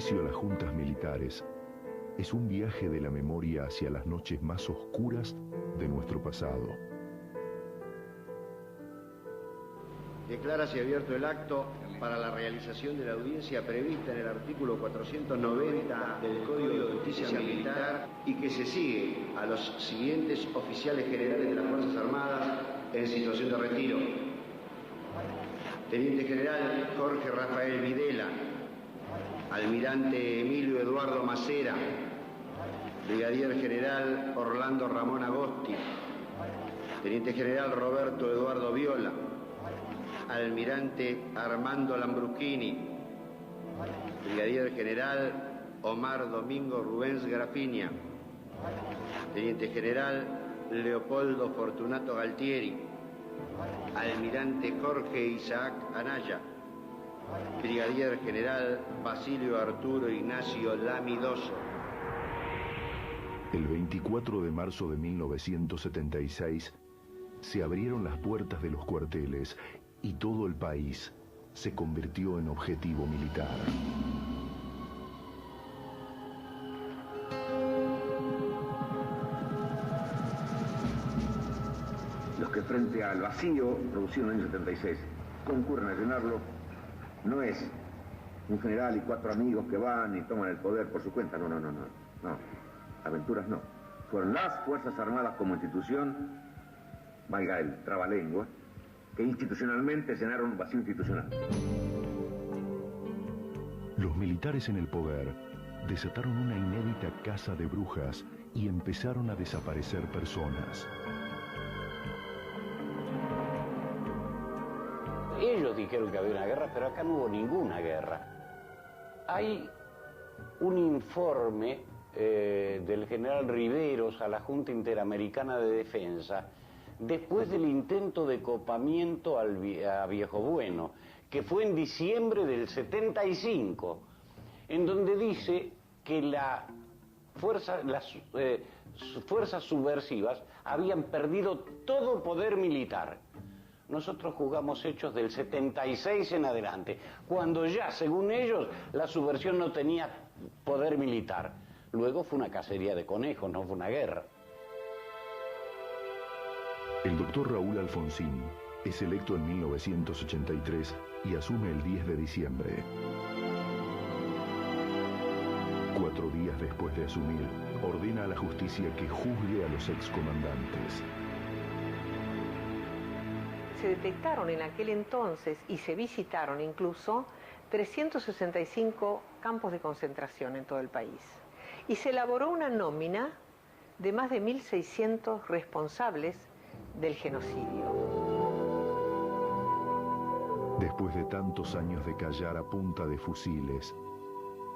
juicio a las juntas militares es un viaje de la memoria hacia las noches más oscuras de nuestro pasado. Declárase abierto el acto para la realización de la audiencia prevista en el artículo 490 del Código de Justicia Militar y que se sigue a los siguientes oficiales generales de las Fuerzas Armadas en situación de retiro. Teniente General Jorge Rafael Videla, Almirante Emilio Eduardo Macera, Brigadier General Orlando Ramón Agosti, Teniente General Roberto Eduardo Viola, Almirante Armando Lambruschini, Brigadier General Omar Domingo Rubens Grafinia, Teniente General Leopoldo Fortunato Galtieri, Almirante Jorge Isaac Anaya, Brigadier General Basilio Arturo Ignacio Lamidoso. El 24 de marzo de 1976 se abrieron las puertas de los cuarteles y todo el país se convirtió en objetivo militar. Los que frente al vacío producido en el año 76 concurren a llenarlo, no es un general y 4 amigos que van y toman el poder por su cuenta, no. Aventuras no. Fueron las Fuerzas Armadas como institución, valga el trabalengua, que institucionalmente llenaron un vacío institucional. Los militares en el poder desataron una inédita caza de brujas y empezaron a desaparecer personas. Ellos dijeron que había una guerra, pero acá no hubo ninguna guerra. Hay un informe del general Riveros a la Junta Interamericana de Defensa después del intento de copamiento a Viejo Bueno, que fue en diciembre del 75, en donde dice que las fuerzas subversivas habían perdido todo poder militar. Nosotros jugamos hechos del 76 en adelante, cuando ya, según ellos, la subversión no tenía poder militar. Luego fue una cacería de conejos, no fue una guerra. El doctor Raúl Alfonsín es electo en 1983 y asume el 10 de diciembre. 4 días después de asumir, ordena a la justicia que juzgue a los excomandantes. Se detectaron en aquel entonces y se visitaron incluso 365 campos de concentración en todo el país. Y se elaboró una nómina de más de 1.600 responsables del genocidio. Después de tantos años de callar a punta de fusiles,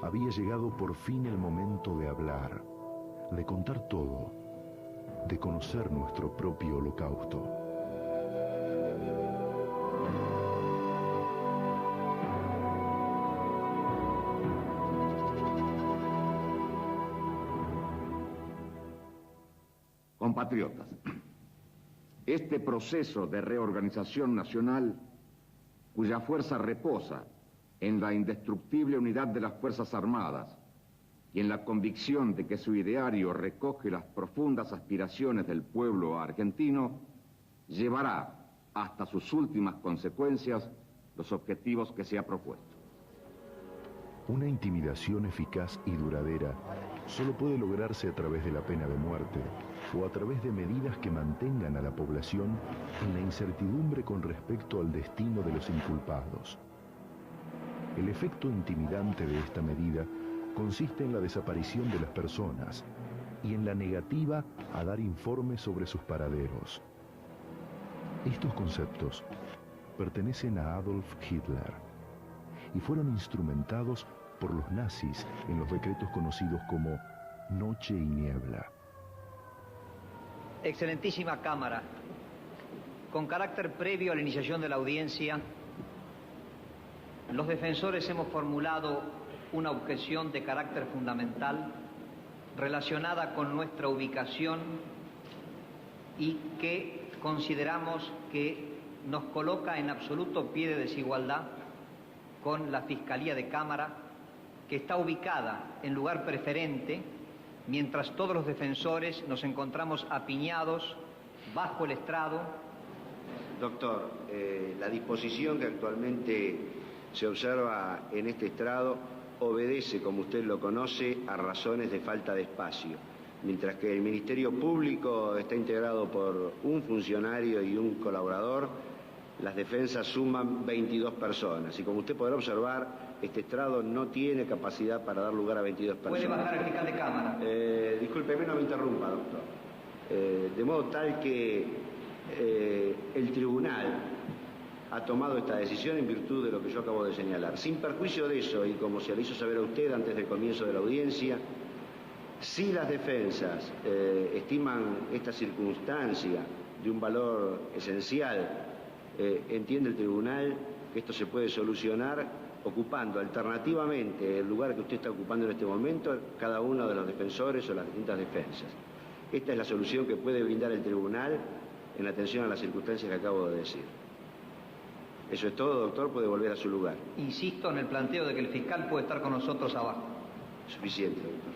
había llegado por fin el momento de hablar, de contar todo, de conocer nuestro propio holocausto. Compatriotas, este proceso de reorganización nacional, cuya fuerza reposa en la indestructible unidad de las Fuerzas Armadas y en la convicción de que su ideario recoge las profundas aspiraciones del pueblo argentino, llevará hasta sus últimas consecuencias los objetivos que se ha propuesto. Una intimidación eficaz y duradera solo puede lograrse a través de la pena de muerte o a través de medidas que mantengan a la población en la incertidumbre con respecto al destino de los inculpados. El efecto intimidante de esta medida consiste en la desaparición de las personas y en la negativa a dar informes sobre sus paraderos. Estos conceptos pertenecen a Adolf Hitler y fueron instrumentados por los nazis en los decretos conocidos como Noche y Niebla. Excelentísima Cámara, con carácter previo a la iniciación de la audiencia, los defensores hemos formulado una objeción de carácter fundamental relacionada con nuestra ubicación y que consideramos que nos coloca en absoluto pie de desigualdad con la Fiscalía de Cámara que está ubicada en lugar preferente, mientras todos los defensores nos encontramos apiñados bajo el estrado. Doctor, la disposición que actualmente se observa en este estrado obedece, como usted lo conoce, a razones de falta de espacio, mientras que el Ministerio Público está integrado por un funcionario y un colaborador. Las defensas suman 22 personas y como usted podrá observar, este estrado no tiene capacidad para dar lugar a 22 personas. ¿Puede bajar el fiscal de cámara? Discúlpeme, no me interrumpa, doctor. De modo tal que el tribunal ha tomado esta decisión en virtud de lo que yo acabo de señalar. Sin perjuicio de eso, y como se le hizo saber a usted antes del comienzo de la audiencia, si las defensas estiman esta circunstancia de un valor esencial, entiende el tribunal que esto se puede solucionar ocupando alternativamente el lugar que usted está ocupando en este momento cada uno de los defensores o las distintas defensas. Esta es la solución que puede brindar el tribunal en atención a las circunstancias que acabo de decir. Eso es todo, doctor, puede volver a su lugar. Insisto en el planteo de que el fiscal puede estar con nosotros abajo. Suficiente, doctor.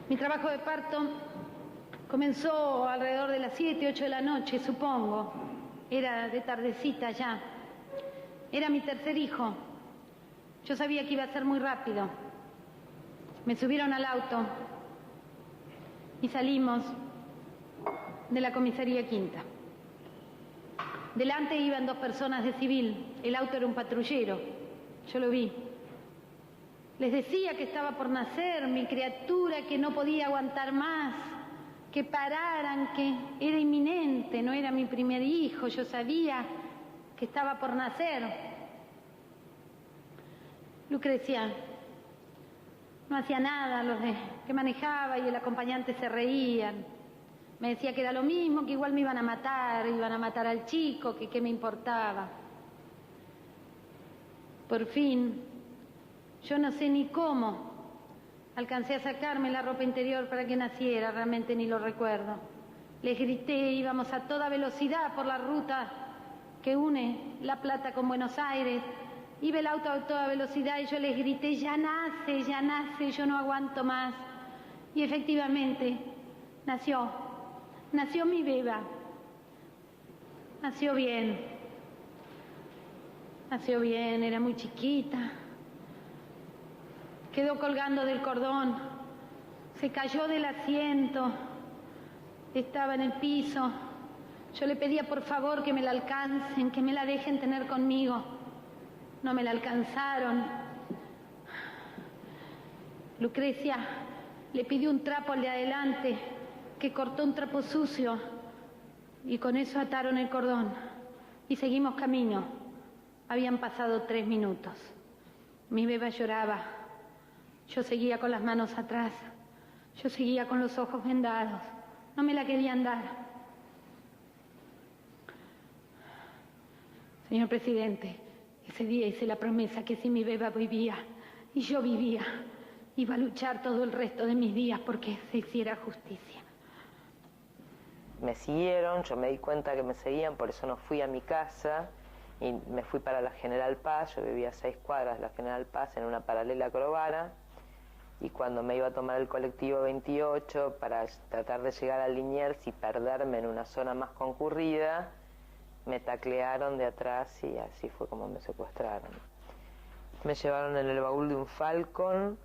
Mi trabajo de parto comenzó alrededor de las 7, 8 de la noche, supongo. Era de tardecita ya. Era mi tercer hijo. Yo sabía que iba a ser muy rápido. Me subieron al auto y salimos de la comisaría Quinta. Delante iban 2 personas de civil. El auto era un patrullero. Yo lo vi. Les decía que estaba por nacer mi criatura, que no podía aguantar más, que pararan, que era inminente, no era mi primer hijo, yo sabía que estaba por nacer. Lucrecia no hacía nada, los que manejaba y el acompañante se reían. Me decía que era lo mismo, que igual me iban a matar al chico, que qué me importaba. Por fin, yo no sé ni cómo, alcancé a sacarme la ropa interior para que naciera, realmente ni lo recuerdo. Les grité, íbamos a toda velocidad por la ruta que une La Plata con Buenos Aires. Iba el auto a toda velocidad y yo les grité, ya nace, yo no aguanto más. Y efectivamente, nació mi beba. Nació bien, era muy chiquita. Quedó colgando del cordón, se cayó del asiento, estaba en el piso. Yo le pedía por favor que me la alcancen, que me la dejen tener conmigo. No me la alcanzaron. Lucrecia le pidió un trapo al de adelante, que cortó un trapo sucio, y con eso ataron el cordón. Y seguimos camino. Habían pasado 3 minutos. Mi beba lloraba. Yo seguía con las manos atrás. Yo seguía con los ojos vendados. No me la querían dar. Señor presidente, ese día hice la promesa que si mi beba vivía y yo vivía, iba a luchar todo el resto de mis días porque se hiciera justicia. Me siguieron, yo me di cuenta que me seguían, por eso no fui a mi casa y me fui para la General Paz. Yo vivía a 6 cuadras de la General Paz en una paralela a Corobara, y cuando me iba a tomar el colectivo 28 para tratar de llegar a Liniers y perderme en una zona más concurrida, me taclearon de atrás y así fue como me secuestraron. Me llevaron en el baúl de un Falcon,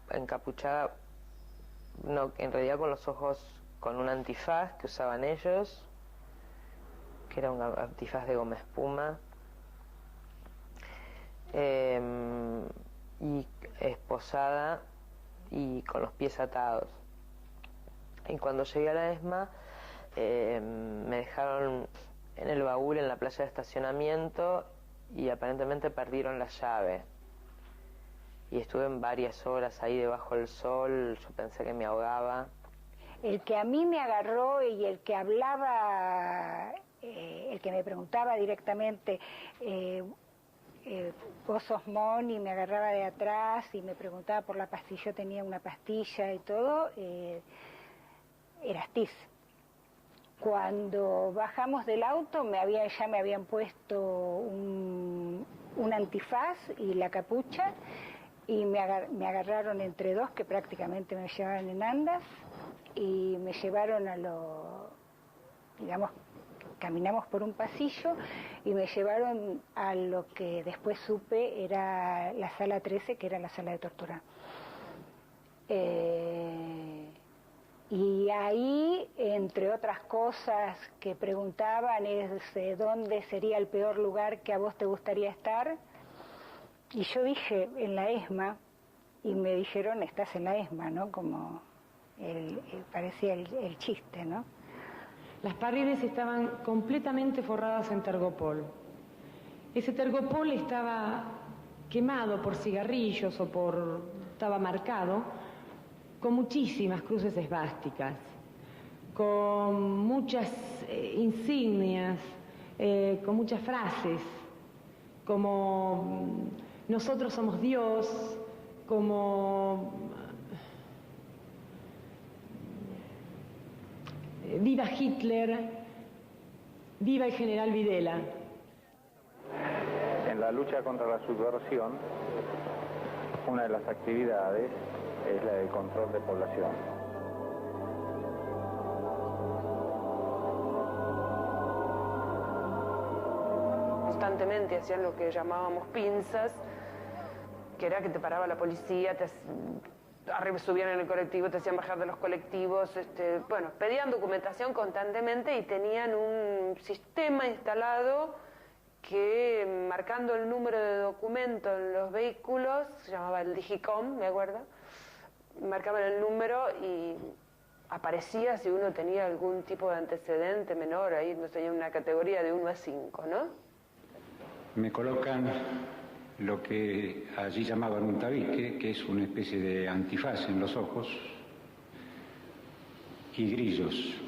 encapuchada, no, en realidad con los ojos con un antifaz que usaban ellos, que era un antifaz de goma espuma, y esposada y con los pies atados. Y cuando llegué a la ESMA, me dejaron en el baúl en la playa de estacionamiento y aparentemente perdieron la llave. Y estuve en varias horas ahí debajo del sol, yo pensé que me ahogaba. El que a mí me agarró y el que hablaba, el que me preguntaba directamente, vos sos Moni, me agarraba de atrás y me preguntaba por la pastilla, yo tenía una pastilla y todo, era Astiz. Cuando bajamos del auto ya me habían puesto un antifaz y la capucha, y me agarraron entre dos que prácticamente me llevaban en andas, y me llevaron digamos, caminamos por un pasillo y me llevaron a lo que después supe era la sala 13, que era la sala de tortura. Y ahí, entre otras cosas que preguntaban, es dónde sería el peor lugar que a vos te gustaría estar. Y yo dije, en la ESMA, y me dijeron, estás en la ESMA, ¿no? Como parecía el chiste, ¿no? Las paredes estaban completamente forradas en tergopol. Ese tergopol estaba quemado por cigarrillos estaba marcado con muchísimas cruces esvásticas, con muchas insignias, con muchas frases, como nosotros somos Dios, como viva Hitler, viva el general Videla. En la lucha contra la subversión, una de las actividades es la del control de población. Constantemente hacían lo que llamábamos pinzas, que era que te paraba la policía, arriba subían en el colectivo, te hacían bajar de los colectivos, bueno, pedían documentación constantemente y tenían un sistema instalado que, marcando el número de documento en los vehículos, se llamaba el Digicom, me acuerdo, marcaban el número y aparecía si uno tenía algún tipo de antecedente menor, ahí no tenía una categoría de 1 a 5, ¿no? Me colocan lo que allí llamaban un tabique, que es una especie de antifaz en los ojos, y grillos,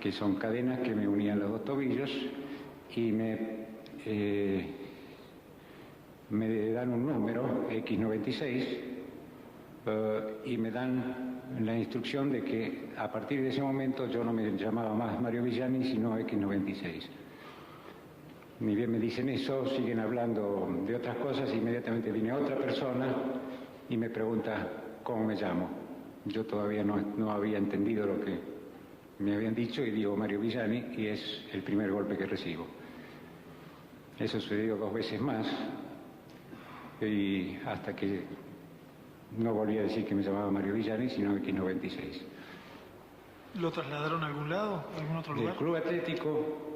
que son cadenas que me unían los dos tobillos, y me dan un número, X96, y me dan la instrucción de que a partir de ese momento yo no me llamaba más Mario Villani, sino X96. Ni bien me dicen eso, siguen hablando de otras cosas, inmediatamente viene otra persona y me pregunta cómo me llamo. Yo todavía no había entendido lo que me habían dicho y digo Mario Villani, y es el primer golpe que recibo. Eso sucedió 2 veces más, y hasta que no volví a decir que me llamaba Mario Villani, sino X96. ¿Lo trasladaron a algún lado, a algún otro lugar? El Club Atlético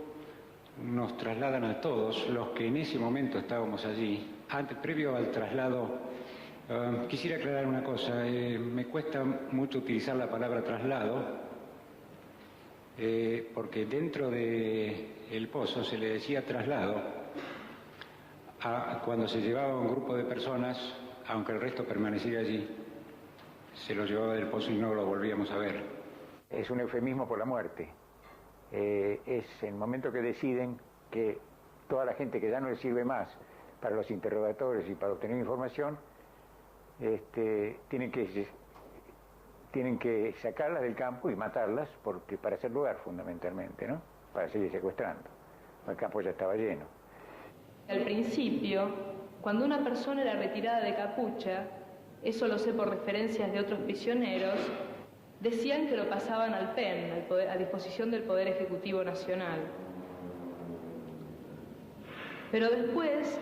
nos trasladan a todos los que en ese momento estábamos allí. Previo al traslado, quisiera aclarar una cosa. Me cuesta mucho utilizar la palabra traslado, porque dentro del pozo se le decía traslado cuando se llevaba un grupo de personas, aunque el resto permaneciera allí, se lo llevaba del pozo y no lo volvíamos a ver. Es un eufemismo por la muerte. Es el momento que deciden que toda la gente que ya no les sirve más para los interrogatorios y para obtener información, tienen que sacarlas del campo y matarlas para hacer lugar, fundamentalmente, ¿no? Para seguir secuestrando. El campo ya estaba lleno. Al principio, cuando una persona era retirada de capucha, eso lo sé por referencias de otros prisioneros, decían que lo pasaban al PEN, a disposición del Poder Ejecutivo Nacional. Pero después,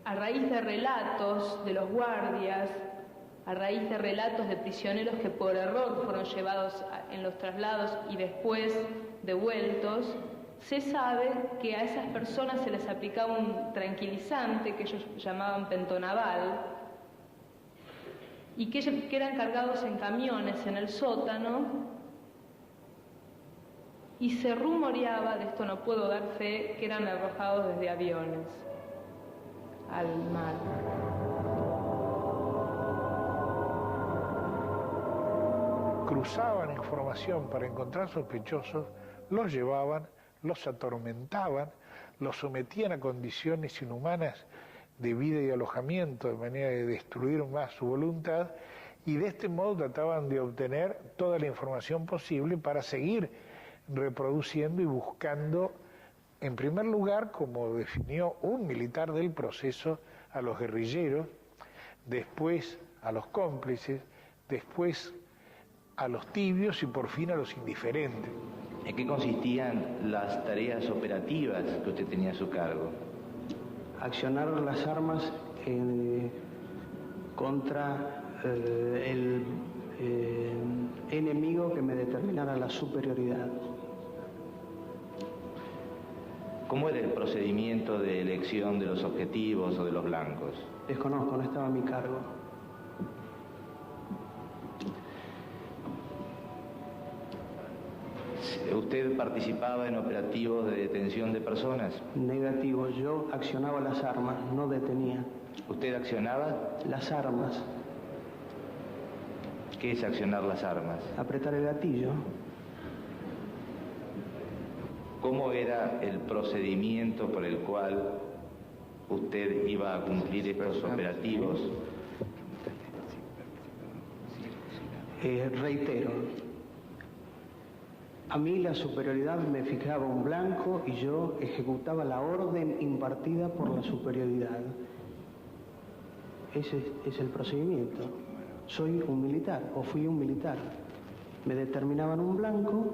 a raíz de relatos de los guardias, a raíz de relatos de prisioneros que por error fueron llevados en los traslados y después devueltos, se sabe que a esas personas se les aplicaba un tranquilizante que ellos llamaban pentonaval, y que eran cargados en camiones en el sótano, y se rumoreaba, de esto no puedo dar fe, que eran arrojados desde aviones al mar. Cruzaban información para encontrar sospechosos, los llevaban, los atormentaban, los sometían a condiciones inhumanas de vida y alojamiento, de manera de destruir más su voluntad, y de este modo trataban de obtener toda la información posible para seguir reproduciendo y buscando En primer lugar, como definió un militar del proceso, a los guerrilleros, después a los cómplices, después a los tibios y por fin a los indiferentes. ¿En qué consistían las tareas operativas que usted tenía a su cargo? Accionar las armas contra el enemigo que me determinara la superioridad. ¿Cómo era el procedimiento de elección de los objetivos o de los blancos? Desconozco, no estaba a mi cargo. ¿Usted participaba en operativos de detención de personas? Negativo, yo accionaba las armas, no detenía. ¿Usted accionaba? Las armas. ¿Qué es accionar las armas? Apretar el gatillo. ¿Cómo era el procedimiento por el cual usted iba a cumplir estos operativos? Reitero, a mí la superioridad me fijaba un blanco y yo ejecutaba la orden impartida por la superioridad. Ese es el procedimiento. Soy un militar o fui un militar. Me determinaban un blanco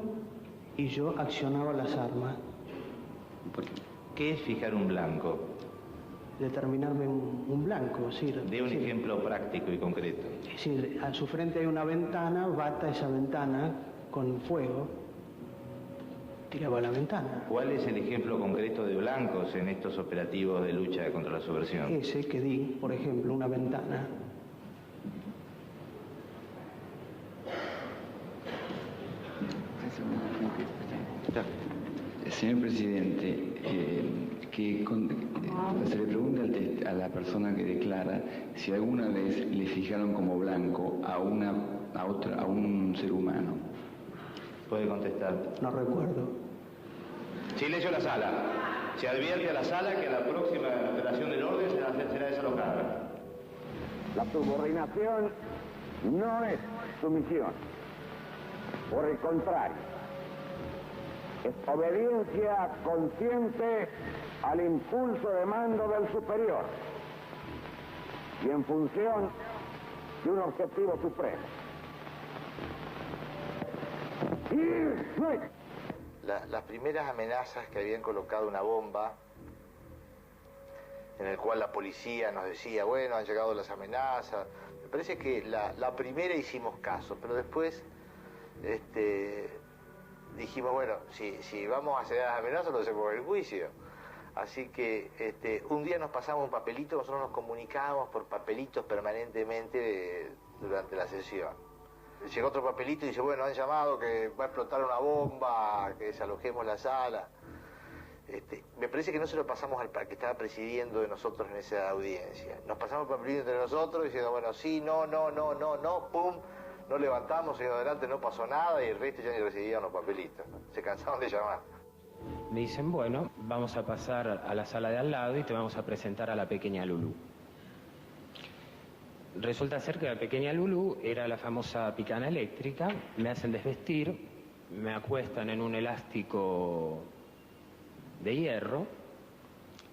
y yo accionaba las armas. ¿Qué es fijar un blanco? Determinarme un blanco, es decir... De un ejemplo práctico y concreto. Es decir, a su frente hay una ventana, bata esa ventana con fuego, tiraba la ventana. ¿Cuál es el ejemplo concreto de blancos en estos operativos de lucha contra la subversión? Ese que di, por ejemplo, una ventana. Señor presidente, se le pregunta a la persona que declara si alguna vez le fijaron como blanco a un ser humano. Puede contestar. No recuerdo. Silencio en la sala. Se advierte a la sala que a la próxima alteración del orden será desalojada. La subordinación no es sumisión. Por el contrario, es obediencia consciente al impulso de mando del superior y en función de un objetivo supremo. Las primeras amenazas que habían colocado una bomba, en el cual la policía nos decía, bueno, han llegado las amenazas, me parece que la primera hicimos caso, pero después dijimos, bueno, si vamos a hacer las amenazas, lo hacemos en el juicio. Así que un día nos pasamos un papelito, nosotros nos comunicábamos por papelitos permanentemente durante la sesión. Llegó otro papelito y dice, bueno, han llamado que va a explotar una bomba, que desalojemos la sala. Me parece que no se lo pasamos al que estaba presidiendo de nosotros en esa audiencia. Nos pasamos el papelito entre nosotros diciendo, bueno, sí, no, pum, nos levantamos, seguimos adelante, no pasó nada y el resto ya ni recibían los papelitos. Se cansaron de llamar. Me dicen, bueno, vamos a pasar a la sala de al lado y te vamos a presentar a la pequeña Lulú. Resulta ser que la pequeña Lulú era la famosa picana eléctrica, me hacen desvestir, me acuestan en un elástico de hierro,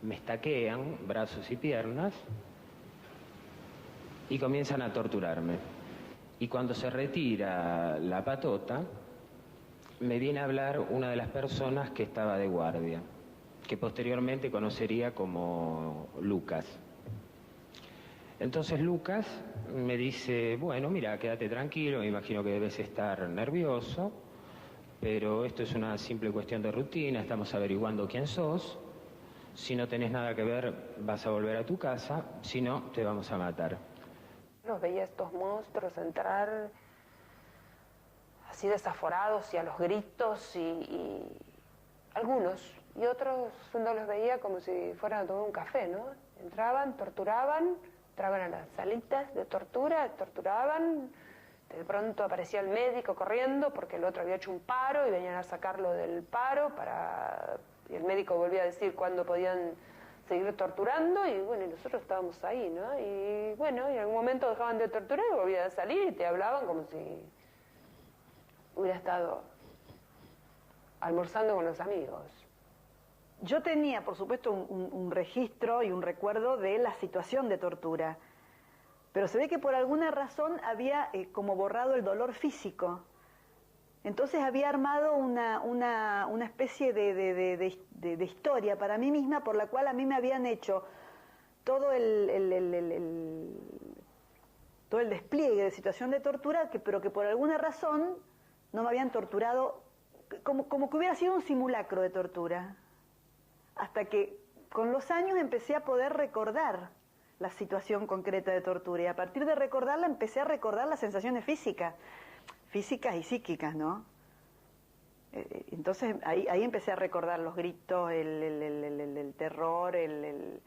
me estaquean brazos y piernas y comienzan a torturarme. Y cuando se retira la patota, me viene a hablar una de las personas que estaba de guardia, que posteriormente conocería como Lucas. Entonces Lucas me dice, bueno, mira, quédate tranquilo, me imagino que debes estar nervioso, pero esto es una simple cuestión de rutina, estamos averiguando quién sos, si no tenés nada que ver vas a volver a tu casa, si no, te vamos a matar. Los veía estos monstruos entrar así desaforados y a los gritos y algunos, y otros no los veía como si fueran a tomar un café, ¿no? Entraban, torturaban, entraban a las salitas de tortura, torturaban, de pronto aparecía el médico corriendo porque el otro había hecho un paro y venían a sacarlo del paro y el médico volvía a decir cuándo podían seguir torturando y bueno, y nosotros estábamos ahí, ¿no? Y bueno, y en algún momento dejaban de torturar y volvían a salir y te hablaban como si hubiera estado almorzando con los amigos. Yo tenía, por supuesto, un registro y un recuerdo de la situación de tortura, pero se ve que por alguna razón había como borrado el dolor físico. Entonces había armado una especie de historia para mí misma, por la cual a mí me habían hecho todo el despliegue de situación de tortura, pero que por alguna razón no me habían torturado, como que hubiera sido un simulacro de tortura. Hasta que con los años empecé a poder recordar la situación concreta de tortura, y a partir de recordarla empecé a recordar las sensaciones físicas y psíquicas, ¿no? Entonces ahí empecé a recordar los gritos, el terror, el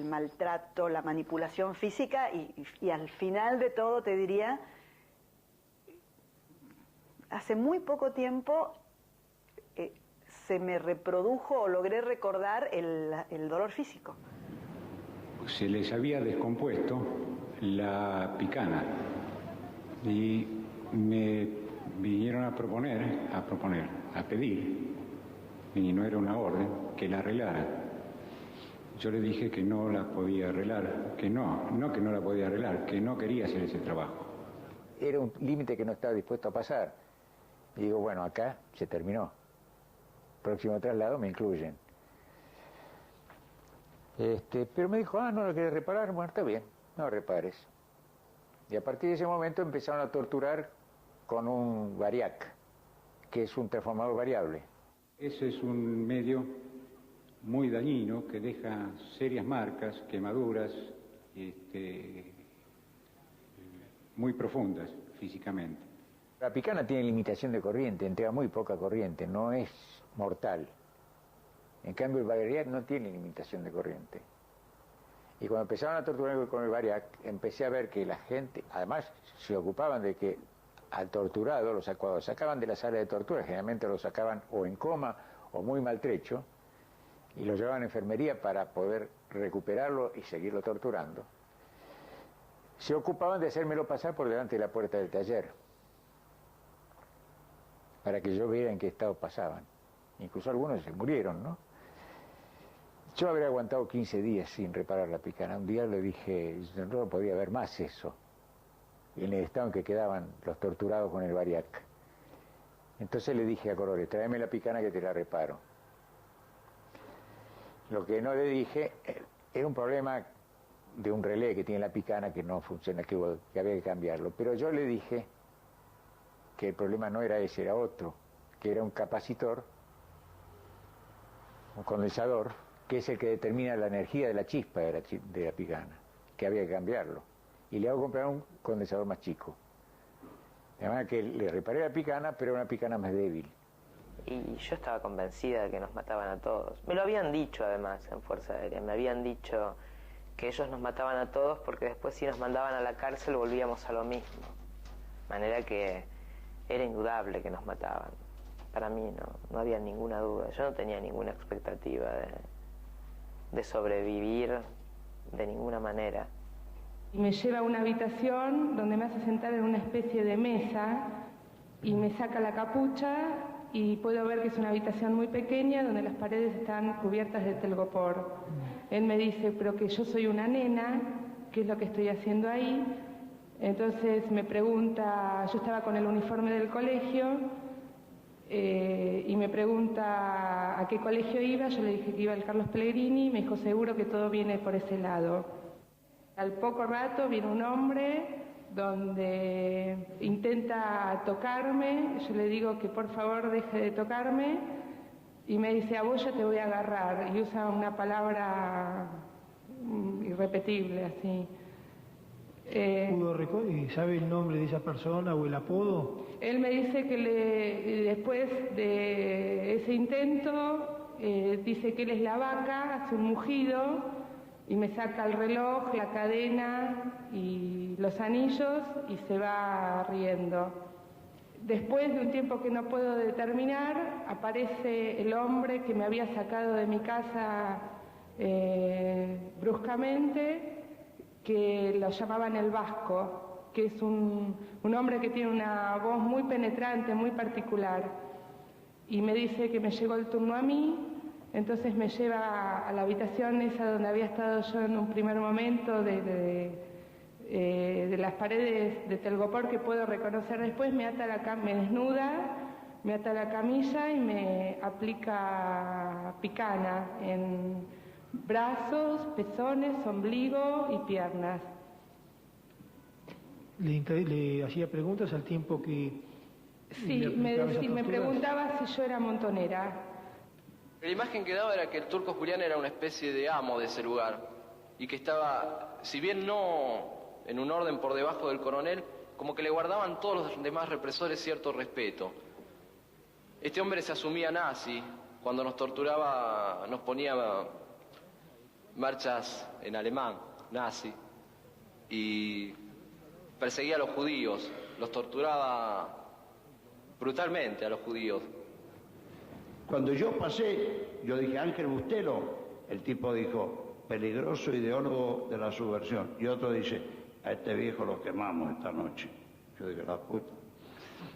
maltrato, la manipulación física, y al final de todo te diría, hace muy poco tiempo se me reprodujo o logré recordar el dolor físico. Se les había descompuesto la picana y me vinieron a pedir, y no era una orden, que la arreglara. Yo le dije que no la podía arreglar, que no la podía arreglar, que no quería hacer ese trabajo. Era un límite que no estaba dispuesto a pasar. Y digo, bueno, acá se terminó. Próximo traslado me incluyen. Pero me dijo, no lo querés reparar, bueno, está bien, no repares. Y a partir de ese momento empezaron a torturar con un variac, que es un transformador variable. Ese es un medio muy dañino que deja serias marcas, quemaduras, muy profundas físicamente. La picana tiene limitación de corriente, entrega muy poca corriente, no es mortal. En cambio el variac no tiene limitación de corriente. Y cuando empezaron a torturar con el variac, empecé a ver que la gente, además se ocupaban de que al torturado, cuando lo sacaban de la sala de tortura, generalmente lo sacaban o en coma o muy maltrecho, y lo llevaban a enfermería para poder recuperarlo y seguirlo torturando. Se ocupaban de hacérmelo pasar por delante de la puerta del taller, para que yo viera en qué estado pasaban. Incluso algunos se murieron, ¿no? Yo habría aguantado 15 días sin reparar la picana. Un día le dije, no podía ver más eso, en el estado en que quedaban los torturados con el variac. Entonces le dije a Corole, tráeme la picana que te la reparo. Lo que no le dije, era un problema de un relé que tiene la picana que no funciona, que había que cambiarlo. Pero yo le dije que el problema no era ese, era otro, que era un capacitor, un condensador, que es el que determina la energía de la chispa de la picana, que había que cambiarlo. Y le hago comprar un condensador más chico. De manera que le reparé la picana, pero una picana más débil. Y yo estaba convencida de que nos mataban a todos. Me lo habían dicho además en Fuerza Aérea, me habían dicho que ellos nos mataban a todos porque después si nos mandaban a la cárcel volvíamos a lo mismo. De manera que era indudable que nos mataban. Para mí no había ninguna duda, yo no tenía ninguna expectativa de sobrevivir de ninguna manera. Y me lleva a una habitación donde me hace sentar en una especie de mesa y me saca la capucha y puedo ver que es una habitación muy pequeña donde las paredes están cubiertas de telgopor. Él me dice, pero que yo soy una nena, ¿qué es lo que estoy haciendo ahí? Entonces me pregunta, yo estaba con el uniforme del colegio, y me pregunta a qué colegio iba. Yo le dije que iba al Carlos Pellegrini, me dijo, seguro que todo viene por ese lado. Al poco rato viene un hombre donde intenta tocarme, yo le digo que por favor deje de tocarme, y me dice, a vos yo te voy a agarrar, y usa una palabra irrepetible, así. ¿Y sabe el nombre de esa persona o el apodo? Él me dice que después de ese intento, dice que él es la vaca, hace un mugido y me saca el reloj, la cadena y los anillos y se va riendo. Después de un tiempo que no puedo determinar, aparece el hombre que me había sacado de mi casa bruscamente, que lo llamaban el Vasco, que es un hombre que tiene una voz muy penetrante, muy particular. Y me dice que me llegó el turno a mí Entonces me lleva a la habitación esa donde había estado yo en un primer momento, de las paredes de telgopor que puedo reconocer después, me desnuda, me ata la camilla y me aplica picana en brazos, pezones, ombligo y piernas. ¿Le hacía preguntas al tiempo que...? Sí, me preguntaba si yo era montonera. La imagen que daba era que el turco Julián era una especie de amo de ese lugar y que estaba, si bien no en un orden por debajo del coronel, como que le guardaban todos los demás represores cierto respeto. Este hombre se asumía nazi, cuando nos torturaba nos ponía marchas en alemán, nazi, y perseguía a los judíos, los torturaba brutalmente a los judíos. Cuando yo pasé, yo dije, Ángel Bustelo, el tipo dijo, peligroso ideólogo de la subversión. Y otro dice, a este viejo lo quemamos esta noche. Yo dije, la puta.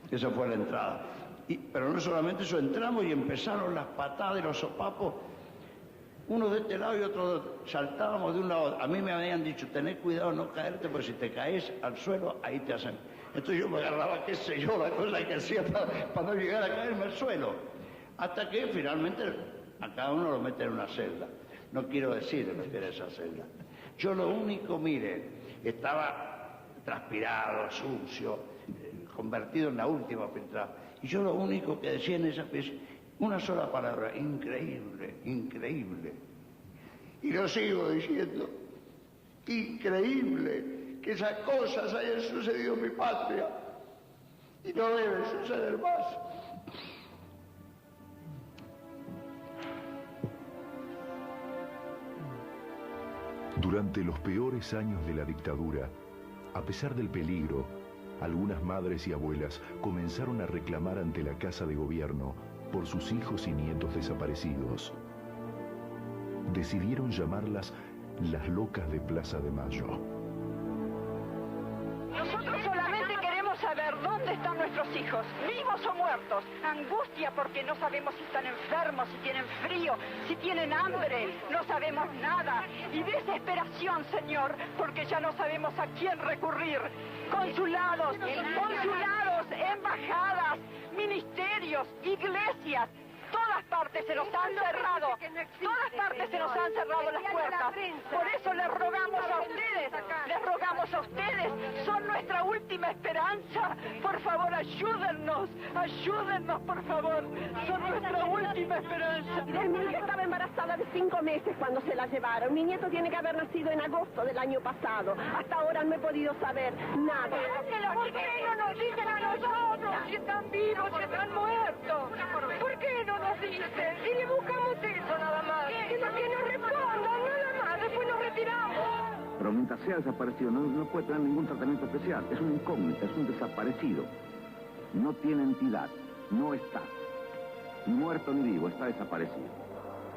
Esa fue la entrada. Pero no solamente eso, entramos y empezaron las patadas y los sopapos, uno de este lado y otro de otro. Saltábamos de un lado. A mí me habían dicho, tenés cuidado no caerte, porque si te caes al suelo, ahí te hacen. Entonces yo me agarraba, qué sé yo, la cosa que hacía para no llegar a caerme al suelo. Hasta que finalmente a cada uno lo mete en una celda. No quiero decir meter esa celda. Yo lo único, mire, estaba transpirado, sucio, convertido en la última pintada. Y yo lo único que decía en esa pieza, una sola palabra, increíble, increíble. Y lo sigo diciendo, increíble que esas cosas hayan sucedido en mi patria y no deben suceder más. Durante los peores años de la dictadura, a pesar del peligro, algunas madres y abuelas comenzaron a reclamar ante la Casa de Gobierno por sus hijos y nietos desaparecidos. Decidieron llamarlas las locas de Plaza de Mayo. Nosotros solamente queremos saber dónde están nuestros hijos, vivos o muertos. Angustia porque no sabemos si están enfermos, si tienen frío, si tienen hambre, no sabemos nada. Y desesperación, Señor, porque ya no sabemos a quién recurrir. Consulados, embajadas, ministerios, iglesias. Todas partes se nos han cerrado, todas partes se nos han cerrado las puertas. Por eso les rogamos a ustedes, son nuestra última esperanza. Por favor, ayúdennos, por favor, son nuestra última esperanza. Mi hija estaba embarazada de 5 meses cuando se la llevaron. Mi nieto tiene que haber nacido en agosto del año pasado. Hasta ahora no he podido saber nada. ¿Por qué no nos dicen a nosotros si están vivos, si están muertos? ¿Por qué no nos dicen? Y le buscamos eso nada más. Que nos respondan, nada más. Después nos retiramos. Pero mientras sea desaparecido, no puede tener ningún tratamiento especial. Es una incógnita, es un desaparecido. No tiene entidad, no está. Ni muerto ni vivo, está desaparecido.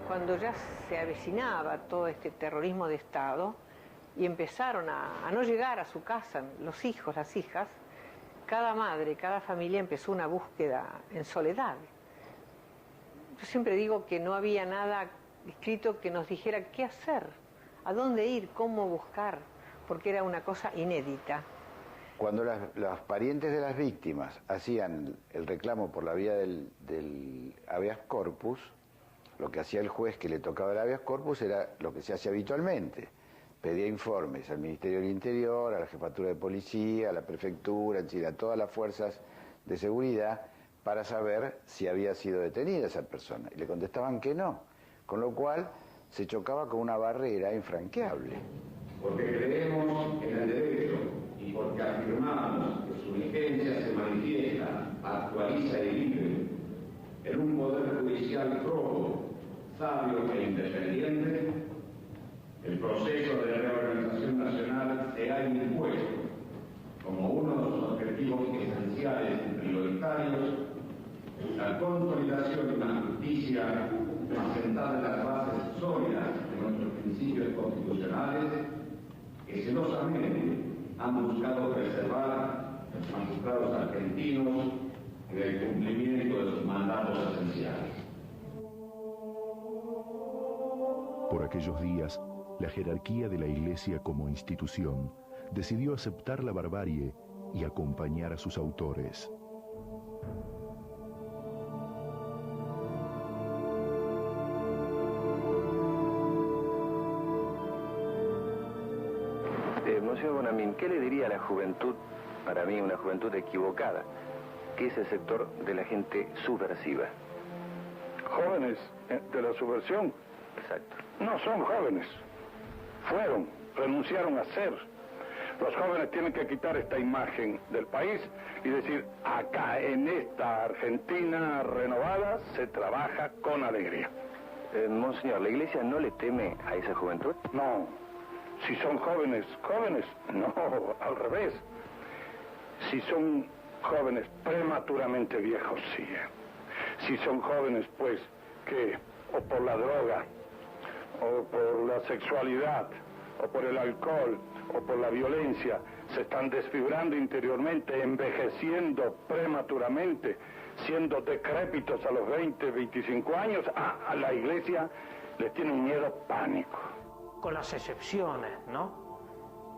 Cuando ya se avecinaba todo este terrorismo de Estado y empezaron a no llegar a su casa los hijos, las hijas, cada madre, cada familia empezó una búsqueda en soledad. Yo siempre digo que no había nada escrito que nos dijera qué hacer, a dónde ir, cómo buscar, porque era una cosa inédita. Cuando los parientes de las víctimas hacían el reclamo por la vía del habeas corpus, lo que hacía el juez que le tocaba el habeas corpus era lo que se hace habitualmente. Pedía informes al Ministerio del Interior, a la Jefatura de Policía, a la Prefectura, es decir, a todas las fuerzas de seguridad, para saber si había sido detenida esa persona. Y le contestaban que no, con lo cual se chocaba con una barrera infranqueable. Porque creemos en el derecho y porque afirmamos que su vigencia se manifiesta, actualiza y libre en un poder judicial probo, sabio e independiente, el proceso de reorganización nacional se ha impuesto como uno de los objetivos esenciales y prioritarios la consolidación de una justicia asentada en las bases sólidas de nuestros principios constitucionales que celosamente han buscado preservar los magistrados argentinos en el cumplimiento de sus mandatos esenciales. Por aquellos días, la jerarquía de la Iglesia como institución decidió aceptar la barbarie y acompañar a sus autores. Monsieur Bonamín, ¿qué le diría a la juventud, para mí una juventud equivocada, que es el sector de la gente subversiva? Jóvenes de la subversión. Exacto. No son jóvenes. Fueron, renunciaron a ser. Los jóvenes tienen que quitar esta imagen del país y decir, acá en esta Argentina renovada se trabaja con alegría. Monseñor, ¿la Iglesia no le teme a esa juventud? No. Si son jóvenes, no, al revés. Si son jóvenes prematuramente viejos, sí. Si son jóvenes, pues, que o por la droga, o por la sexualidad, o por el alcohol, o por la violencia, se están desfigurando interiormente, envejeciendo prematuramente, siendo decrépitos a los 20, 25 años, a la Iglesia les tiene un miedo pánico. Con las excepciones, ¿no?,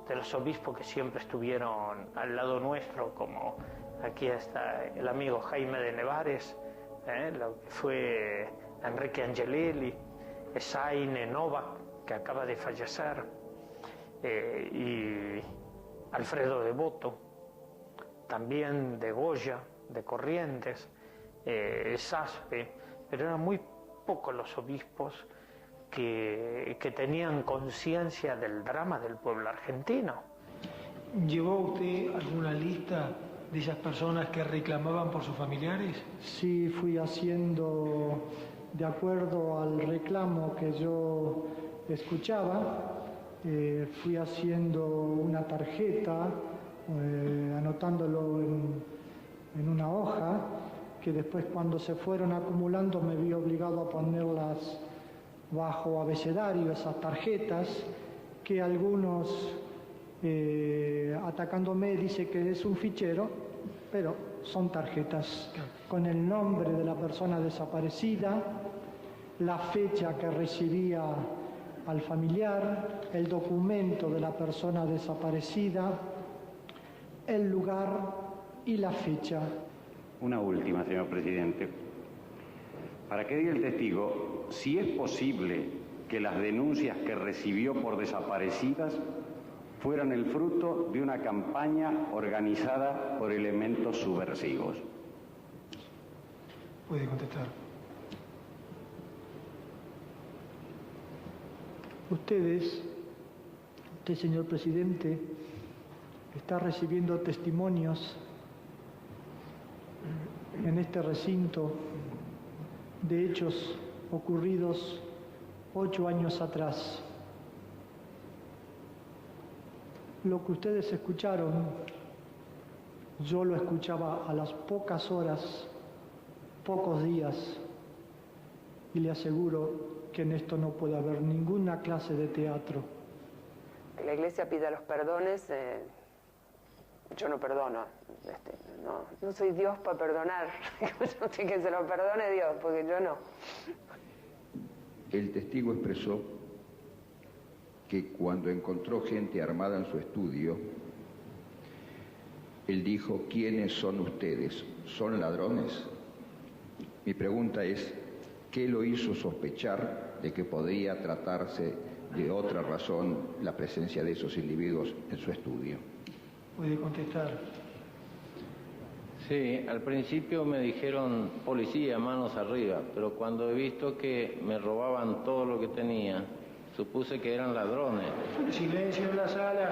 de los obispos que siempre estuvieron al lado nuestro, como aquí está el amigo Jaime de Nevares, lo que fue Enrique Angelelli, Esaine Nova, que acaba de fallecer, y Alfredo Devoto, también de Goya, de Corrientes, Saspe, pero eran muy pocos los obispos que tenían conciencia del drama del pueblo argentino. ¿Llevó usted alguna lista de esas personas que reclamaban por sus familiares? Sí, fui haciendo, de acuerdo al reclamo que yo escuchaba, fui haciendo una tarjeta, anotándolo en una hoja, que después cuando se fueron acumulando me vi obligado a ponerlas bajo abecedario, esas tarjetas, que algunos atacándome dice que es un fichero, pero son tarjetas con el nombre de la persona desaparecida, la fecha que recibía al familiar, el documento de la persona desaparecida, el lugar y la fecha. Una última, señor presidente. Para que diga el testigo, si es posible que las denuncias que recibió por desaparecidas fueran el fruto de una campaña organizada por elementos subversivos. Puede contestar. Usted, señor presidente, está recibiendo testimonios en este recinto de hechos ocurridos 8 años atrás. Lo que ustedes escucharon, yo lo escuchaba a las pocas horas, pocos días, y le aseguro que en esto no puede haber ninguna clase de teatro. La Iglesia pide los perdones, yo no perdono, no soy Dios para perdonar, que se lo perdone Dios, porque yo no. El testigo expresó que cuando encontró gente armada en su estudio, él dijo, ¿quiénes son ustedes? ¿Son ladrones? Mi pregunta es, ¿qué lo hizo sospechar de que podría tratarse de otra razón la presencia de esos individuos en su estudio? Puede contestar. Sí, al principio me dijeron policía, manos arriba, pero cuando he visto que me robaban todo lo que tenía, supuse que eran ladrones. Silencio en la sala.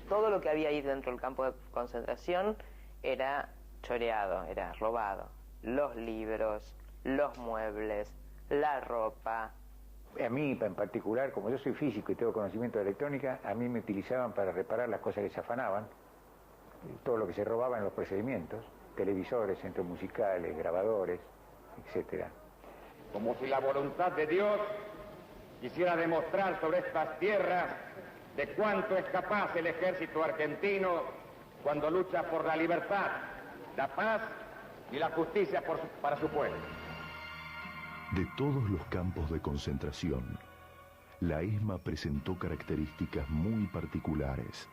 Todo lo que había ahí dentro del campo de concentración era choreado, era robado. Los libros, los muebles, la ropa. A mí en particular, como yo soy físico y tengo conocimiento de electrónica, a mí me utilizaban para reparar las cosas que se afanaban, todo lo que se robaba en los procedimientos, televisores, centros musicales, grabadores, etcétera. Como si la voluntad de Dios quisiera demostrar sobre estas tierras de cuánto es capaz el ejército argentino cuando lucha por la libertad, la paz y la justicia para su pueblo. De todos los campos de concentración, la ESMA presentó características muy particulares.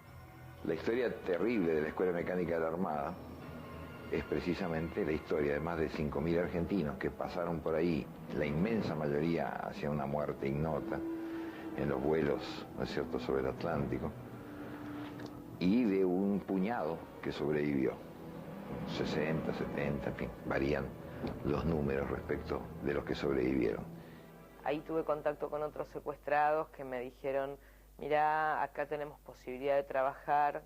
La historia terrible de la Escuela Mecánica de la Armada es precisamente la historia de más de 5.000 argentinos que pasaron por ahí, la inmensa mayoría hacia una muerte ignota, en los vuelos, ¿no es cierto?, sobre el Atlántico, y de un puñado que sobrevivió, 60, 70, en fin, varían los números respecto de los que sobrevivieron. Ahí tuve contacto con otros secuestrados que me dijeron, mirá, acá tenemos posibilidad de trabajar,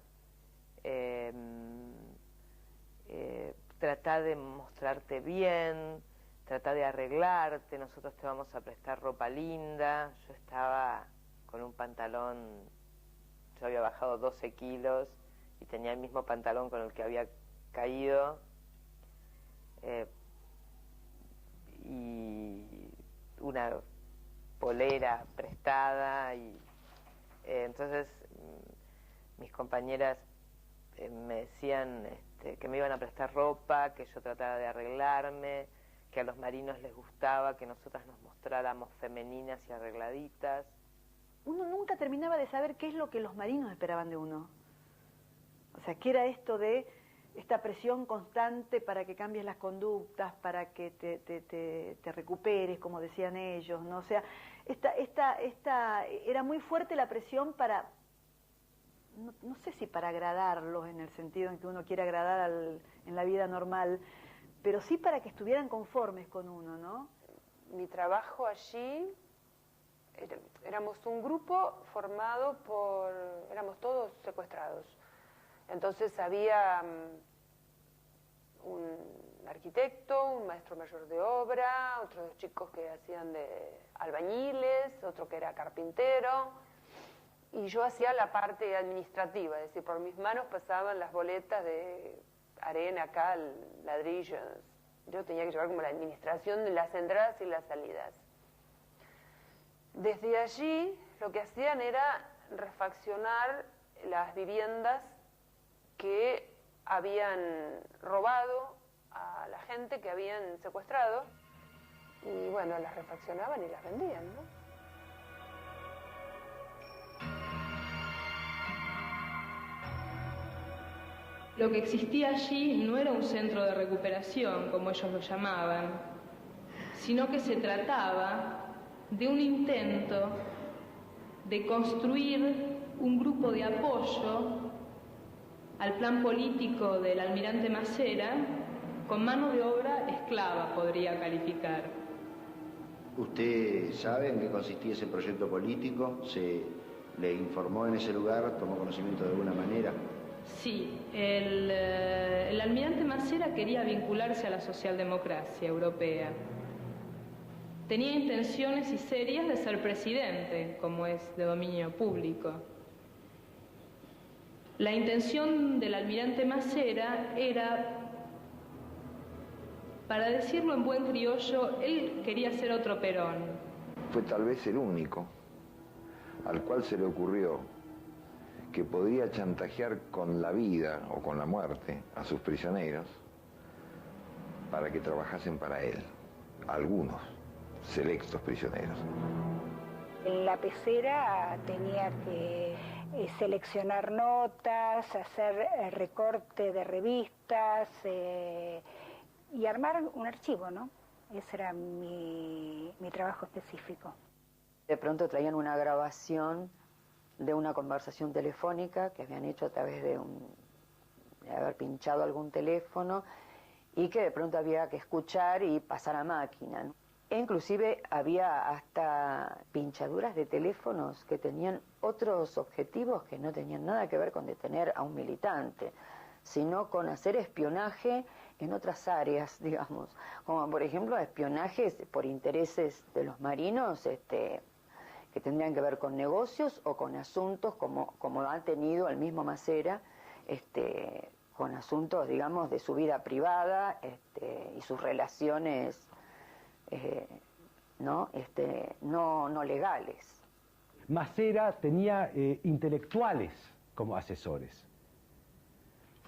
trata de mostrarte bien, trata de arreglarte, nosotros te vamos a prestar ropa linda. Yo estaba con un pantalón, yo había bajado 12 kilos y tenía el mismo pantalón con el que había caído, y una polera prestada, y entonces mis compañeras me decían que me iban a prestar ropa, que yo tratara de arreglarme, que a los marinos les gustaba que nosotras nos mostráramos femeninas y arregladitas. Uno nunca terminaba de saber qué es lo que los marinos esperaban de uno. O sea, qué era esto de esta presión constante para que cambies las conductas, para que te recuperes, como decían ellos, ¿no? O sea, era muy fuerte la presión para, no sé si para agradarlos en el sentido en que uno quiere agradar en la vida normal, pero sí para que estuvieran conformes con uno, ¿no? Mi trabajo allí, éramos un grupo formado éramos todos secuestrados. Entonces había un arquitecto, un maestro mayor de obra, otros chicos que hacían de albañiles, otro que era carpintero, y yo hacía la parte administrativa, es decir, por mis manos pasaban las boletas de arena, cal, ladrillos. Yo tenía que llevar como la administración de las entradas y las salidas. Desde allí lo que hacían era refaccionar las viviendas que habían robado a la gente que habían secuestrado, y bueno, las refaccionaban y las vendían, ¿no? Lo que existía allí no era un centro de recuperación, como ellos lo llamaban, sino que se trataba de un intento de construir un grupo de apoyo al plan político del almirante Masera, con mano de obra esclava, podría calificar. ¿Usted sabe en qué consistía ese proyecto político? ¿Se le informó en ese lugar? ¿Tomó conocimiento de alguna manera? Sí, el almirante Masera quería vincularse a la socialdemocracia europea. Tenía intenciones y serias de ser presidente, como es de dominio público. La intención del almirante Masera era, para decirlo en buen criollo, él quería ser otro Perón. Fue tal vez el único al cual se le ocurrió que podría chantajear con la vida o con la muerte a sus prisioneros para que trabajasen para él, algunos selectos prisioneros. La pecera tenía que seleccionar notas, hacer recorte de revistas y armar un archivo, ¿no? Ese era mi trabajo específico. De pronto traían una grabación de una conversación telefónica que habían hecho a través de haber pinchado algún teléfono y que de pronto había que escuchar y pasar a máquina, ¿no? E inclusive había hasta pinchaduras de teléfonos que tenían otros objetivos que no tenían nada que ver con detener a un militante, sino con hacer espionaje en otras áreas, digamos, como por ejemplo espionajes por intereses de los marinos, que tendrían que ver con negocios o con asuntos como ha tenido el mismo Masera, con asuntos, digamos, de su vida privada y sus relaciones no legales. Masera tenía intelectuales como asesores.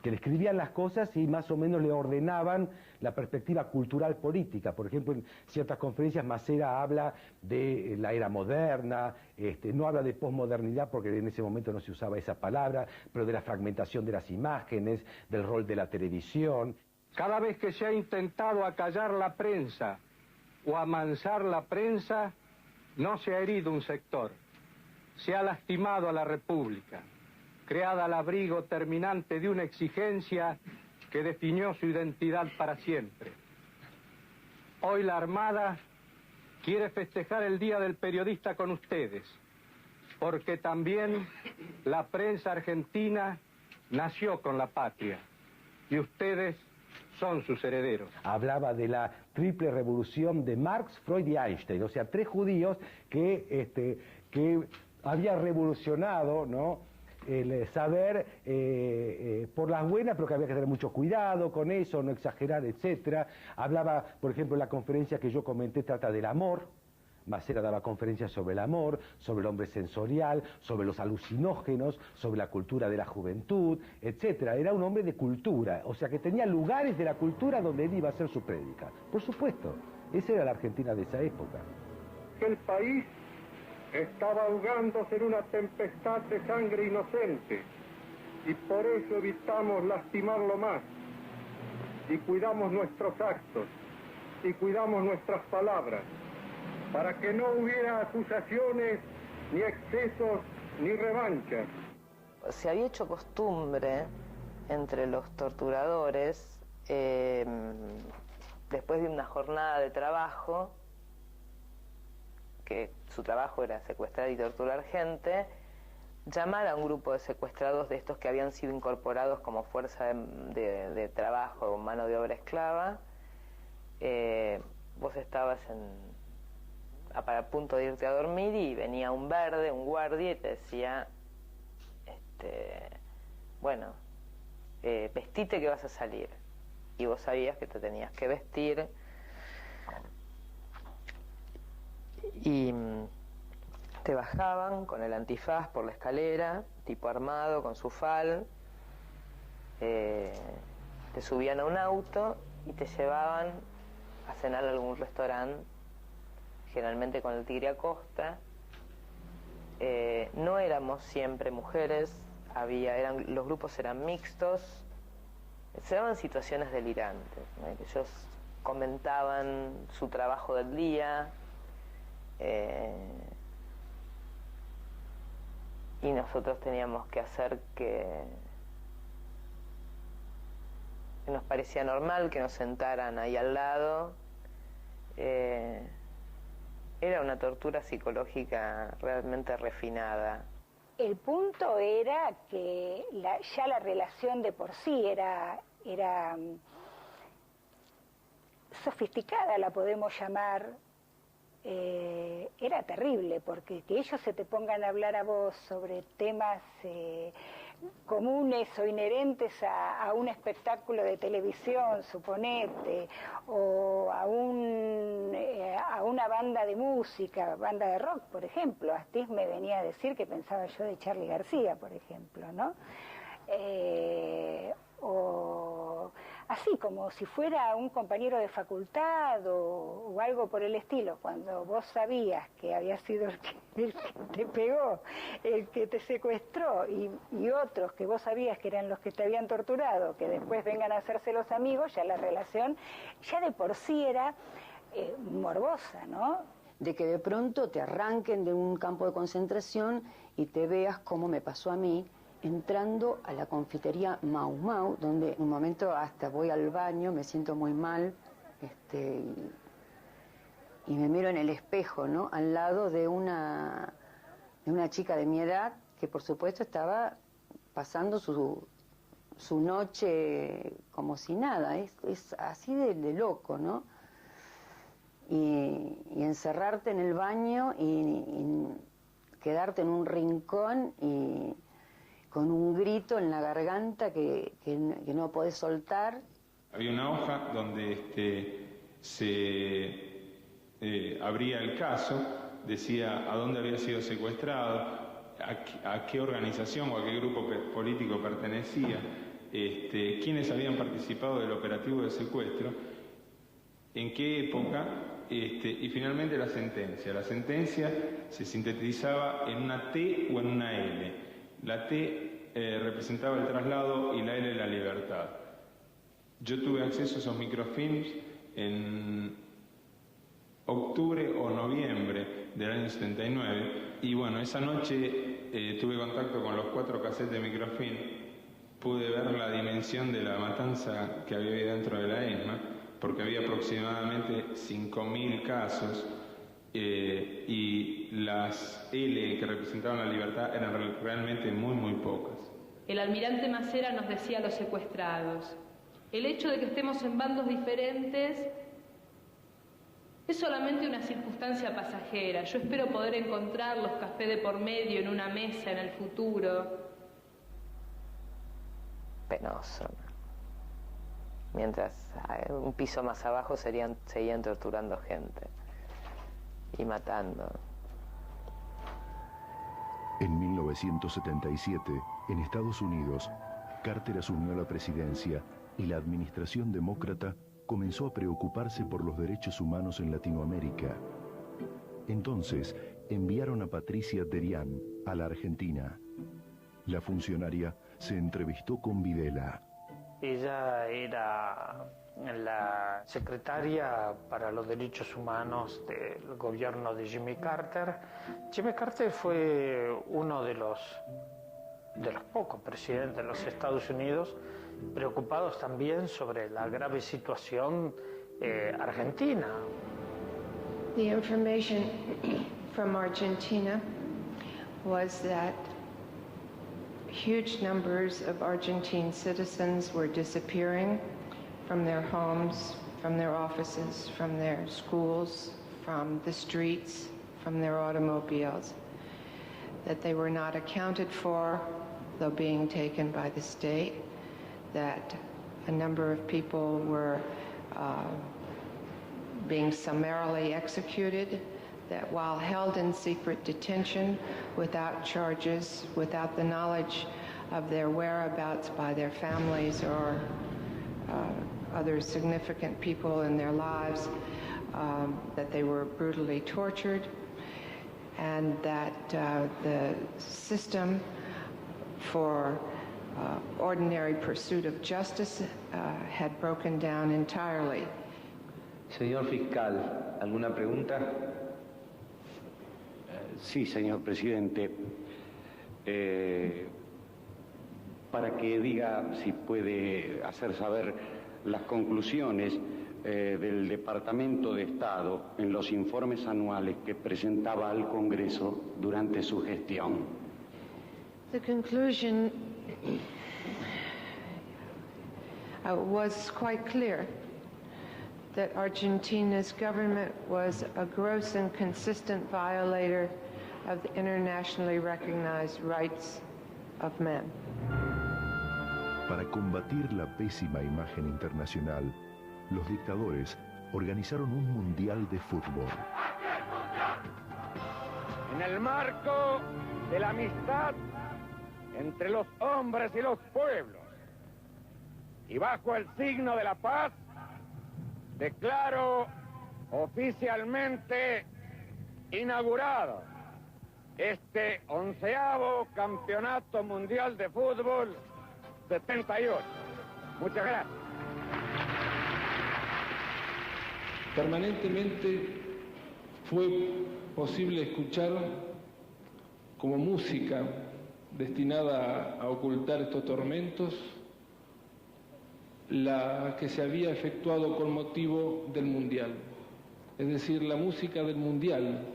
que le escribían las cosas y más o menos le ordenaban la perspectiva cultural política. Por ejemplo, en ciertas conferencias Macera habla de la era moderna, no habla de posmodernidad porque en ese momento no se usaba esa palabra, pero de la fragmentación de las imágenes, del rol de la televisión. Cada vez que se ha intentado acallar la prensa o amansar la prensa, no se ha herido un sector, se ha lastimado a la República, creada al abrigo terminante de una exigencia que definió su identidad para siempre. Hoy la Armada quiere festejar el Día del Periodista con ustedes, porque también la prensa argentina nació con la patria, y ustedes son sus herederos. Hablaba de la triple revolución de Marx, Freud y Einstein, o sea, 3 judíos que habían revolucionado, ¿no?, el saber por las buenas, pero que había que tener mucho cuidado con eso, no exagerar, etcétera. Hablaba, por ejemplo, en la conferencia que yo comenté, trata del amor. Macera daba conferencias sobre el amor, sobre el hombre sensorial, sobre los alucinógenos, sobre la cultura de la juventud, etcétera. Era un hombre de cultura, o sea que tenía lugares de la cultura donde él iba a hacer su prédica. Por supuesto, esa era la Argentina de esa época. El país estaba ahogándose en una tempestad de sangre inocente y por eso evitamos lastimarlo más y cuidamos nuestros actos y cuidamos nuestras palabras para que no hubiera acusaciones, ni excesos, ni revanchas. Se había hecho costumbre entre los torturadores, después de una jornada de trabajo, que su trabajo era secuestrar y torturar gente, llamar a un grupo de secuestrados de estos que habían sido incorporados como fuerza de trabajo o mano de obra esclava. Vos estabas a punto de irte a dormir y venía un verde, un guardia, y te decía, bueno, vestite que vas a salir. Y vos sabías que te tenías que vestir. Y te bajaban con el antifaz por la escalera, tipo armado, con su fal, te subían a un auto y te llevaban a cenar a algún restaurante, generalmente con el Tigre Acosta. No éramos siempre mujeres, los grupos eran mixtos, se daban situaciones delirantes, ¿no? Ellos comentaban su trabajo del día, y nosotros teníamos que hacer que nos parecía normal que nos sentaran ahí al lado. Era una tortura psicológica realmente refinada. El punto era que ya la relación de por sí era sofisticada, la podemos llamar. Era terrible, porque que ellos se te pongan a hablar a vos sobre temas comunes o inherentes a un espectáculo de televisión, suponete, o a una banda de música, banda de rock, por ejemplo. Astiz me venía a decir que pensaba yo de Charly García, por ejemplo, ¿no? O así como si fuera un compañero de facultad o algo por el estilo, cuando vos sabías que había sido el que te pegó, el que te secuestró, y otros que vos sabías que eran los que te habían torturado, que después vengan a hacerse los amigos, ya la relación ya de por sí era morbosa, ¿no? De que de pronto te arranquen de un campo de concentración y te veas, como me pasó a mí, entrando a la confitería Mau Mau, donde en un momento hasta voy al baño, me siento muy mal, y me miro en el espejo, ¿no?, al lado de una chica de mi edad, que por supuesto estaba pasando su noche como si nada. Es así de loco, ¿no? Y encerrarte en el baño y quedarte en un rincón y con un grito en la garganta que no podés soltar. Había una hoja donde se abría el caso, decía a dónde había sido secuestrado, a qué organización o a qué grupo político pertenecía, quiénes habían participado del operativo de secuestro, en qué época, y finalmente la sentencia. La sentencia se sintetizaba en una T o en una L. La T representaba el traslado y la L la libertad. Yo tuve acceso a esos microfilms en octubre o noviembre del año 79 y bueno, esa noche tuve contacto con los 4 cassettes de microfilm, pude ver la dimensión de la matanza que había ahí dentro de la ESMA, porque había aproximadamente 5.000 casos y las L que representaban la libertad eran realmente muy pocas. El almirante Macera nos decía a los secuestrados: el hecho de que estemos en bandos diferentes es solamente una circunstancia pasajera. Yo espero poder encontrarlos café de por medio en una mesa en el futuro. Penoso. Mientras un piso más abajo seguían torturando gente y matando. En 1977, en Estados Unidos, Carter asumió la presidencia y la administración demócrata comenzó a preocuparse por los derechos humanos en Latinoamérica. Entonces, enviaron a Patricia Derian a la Argentina. La funcionaria se entrevistó con Videla. Ella era la secretaria para los derechos humanos del gobierno de Jimmy Carter. Jimmy Carter fue uno de los pocos presidentes de los Estados Unidos preocupados también sobre la grave situación argentina. The information from Argentina was that huge numbers of Argentine citizens were disappearing from their homes, from their offices, from their schools, from the streets, from their automobiles, that they were not accounted for, though being taken by the state, that a number of people were being summarily executed, that while held in secret detention without charges, without the knowledge of their whereabouts by their families or other significant people in their lives, that they were brutally tortured, and that the system for ordinary pursuit of justice had broken down entirely. Señor fiscal, ¿alguna pregunta? Sí, señor presidente. Para que diga si puede hacer saber las conclusiones del Departamento de Estado en los informes anuales que presentaba al Congreso durante su gestión. The conclusion was quite clear, that Argentina's government was a gross and consistent violator of the internationally recognized rights of men. Para combatir la pésima imagen internacional, los dictadores organizaron un mundial de fútbol. En el marco de la amistad entre los hombres y los pueblos, y bajo el signo de la paz, declaro oficialmente inaugurado este 11º Campeonato Mundial de Fútbol 78. Muchas gracias. Permanentemente fue posible escuchar como música destinada a ocultar estos tormentos la que se había efectuado con motivo del Mundial, es decir, la música del Mundial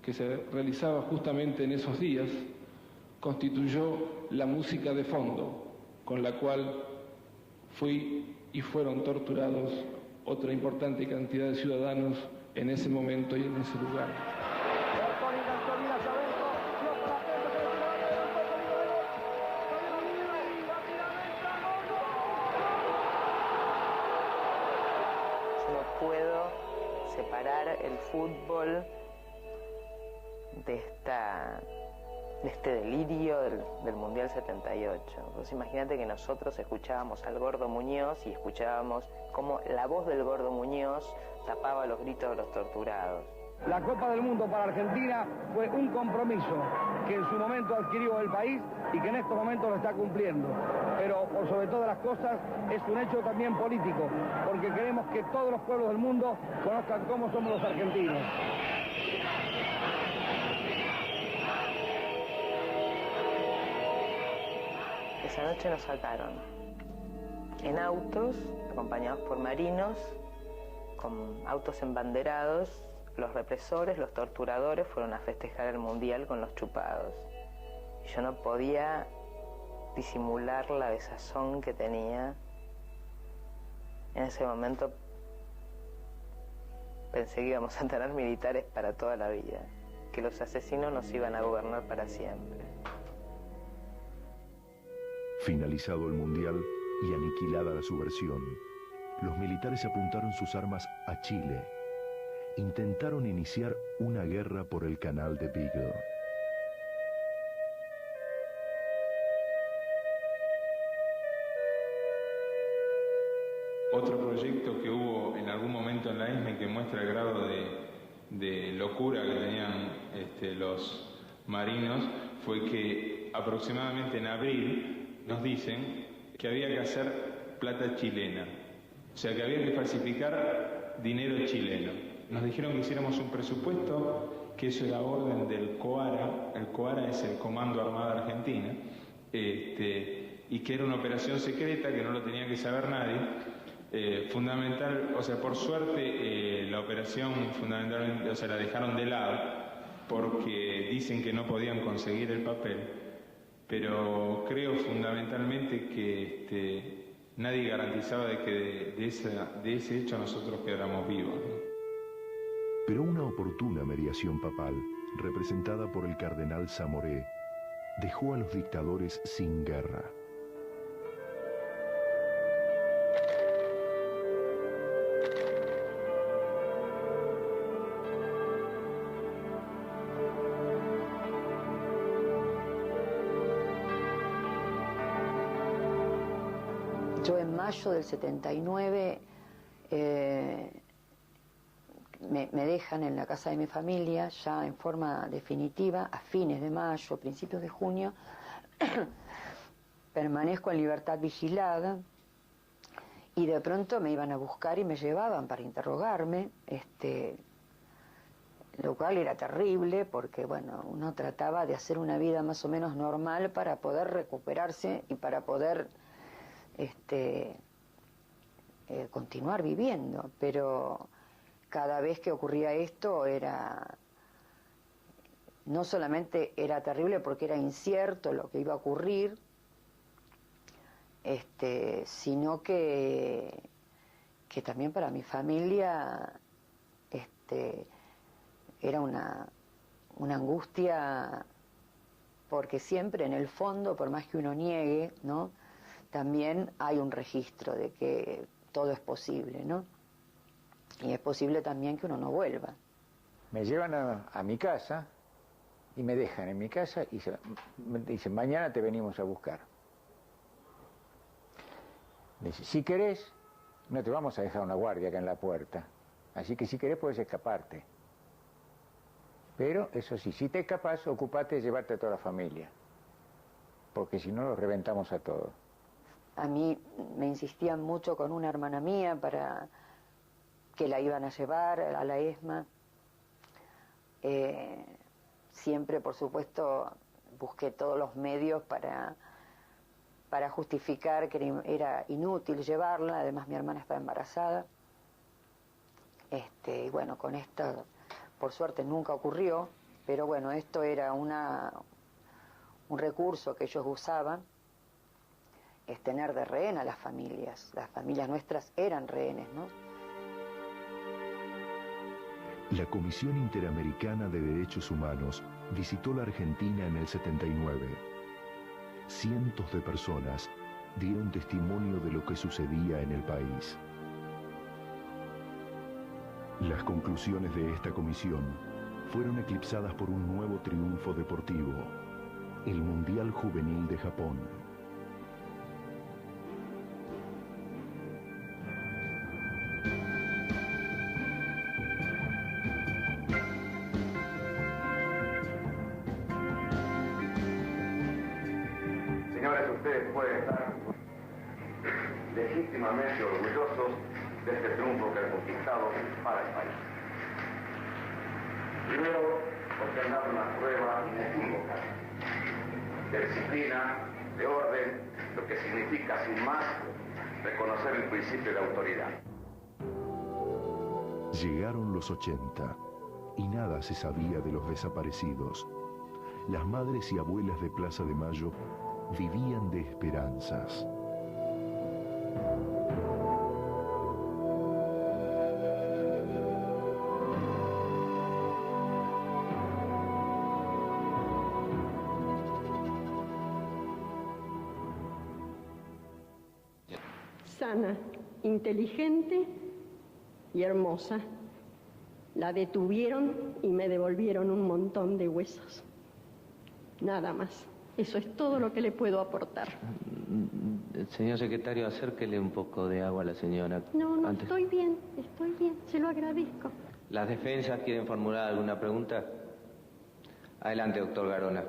que se realizaba justamente en esos días constituyó la música de fondo con la cual fui y fueron torturados otra importante cantidad de ciudadanos en ese momento y en ese lugar. Separar el fútbol de este delirio del Mundial 78. Pues imagínate que nosotros escuchábamos al Gordo Muñoz y escuchábamos cómo la voz del Gordo Muñoz tapaba los gritos de los torturados. La Copa del Mundo para Argentina fue un compromiso que en su momento adquirió el país y que en estos momentos lo está cumpliendo. Pero por sobre todas las cosas es un hecho también político, porque queremos que todos los pueblos del mundo conozcan cómo somos los argentinos. Esa noche nos sacaron en autos, acompañados por marinos, con autos embanderados. Los represores, los torturadores fueron a festejar el Mundial con los chupados. Y yo no podía disimular la desazón que tenía. En ese momento pensé que íbamos a tener militares para toda la vida, que los asesinos nos iban a gobernar para siempre. Finalizado el Mundial y aniquilada la subversión, los militares apuntaron sus armas a Chile. Intentaron iniciar una guerra por el canal de Beagle. Otro proyecto que hubo en algún momento en la ESMA y que muestra el grado de locura que tenían los marinos fue que aproximadamente en abril nos dicen que había que hacer plata chilena, o sea que había que falsificar dinero chileno. Nos dijeron que hiciéramos un presupuesto, que eso era orden del COARA. El COARA es el Comando Armada Argentina, y que era una operación secreta que no lo tenía que saber nadie. Fundamental, o sea, por suerte la operación fundamentalmente, o sea, la dejaron de lado porque dicen que no podían conseguir el papel, pero creo fundamentalmente que nadie garantizaba de que de ese hecho nosotros quedáramos vivos, ¿no? Pero una oportuna mediación papal, representada por el cardenal Zamoré, dejó a los dictadores sin guerra. Yo en mayo del 79 me dejan en la casa de mi familia ya en forma definitiva a fines de mayo, principios de junio. Permanezco en libertad vigilada y de pronto me iban a buscar y me llevaban para interrogarme, lo cual era terrible porque bueno, uno trataba de hacer una vida más o menos normal para poder recuperarse y para poder continuar viviendo, pero cada vez que ocurría esto no solamente era terrible porque era incierto lo que iba a ocurrir, sino que también para mi familia era una angustia, porque siempre en el fondo, por más que uno niegue, ¿no?, también hay un registro de que todo es posible, ¿no? Y es posible también que uno no vuelva. Me llevan a mi casa y me dejan en mi casa y me dicen, mañana te venimos a buscar. Me dice, si querés, no te vamos a dejar una guardia acá en la puerta. Así que si querés puedes escaparte. Pero, eso sí, si te escapas, ocupate de llevarte a toda la familia. Porque si no, los reventamos a todos. A mí me insistían mucho con una hermana mía para que la iban a llevar a la ESMA. Siempre, por supuesto, busqué todos los medios para justificar que era inútil llevarla. Además, mi hermana estaba embarazada. Y bueno, con esto, por suerte, nunca ocurrió. Pero bueno, esto era un recurso que ellos usaban, es tener de rehén a las familias. Las familias nuestras eran rehenes, ¿no? La Comisión Interamericana de Derechos Humanos visitó la Argentina en el 79. Cientos de personas dieron testimonio de lo que sucedía en el país. Las conclusiones de esta comisión fueron eclipsadas por un nuevo triunfo deportivo. el Mundial Juvenil de Japón. Señores, ustedes pueden estar legítimamente orgullosos de este triunfo que han conquistado para el país. Primero, porque han dado una prueba inequívoca de disciplina, de orden, lo que significa, sin más, reconocer el principio de autoridad. Llegaron los 80 y nada se sabía de los desaparecidos. Las madres y abuelas de Plaza de Mayo vivían de esperanzas. Sana, inteligente y hermosa. La detuvieron y me devolvieron un montón de huesos. Nada más. Eso es todo lo que le puedo aportar. Señor secretario, acérquele un poco de agua a la señora. No, estoy bien, se lo agradezco. ¿Las defensas quieren formular alguna pregunta? Adelante, doctor Garona.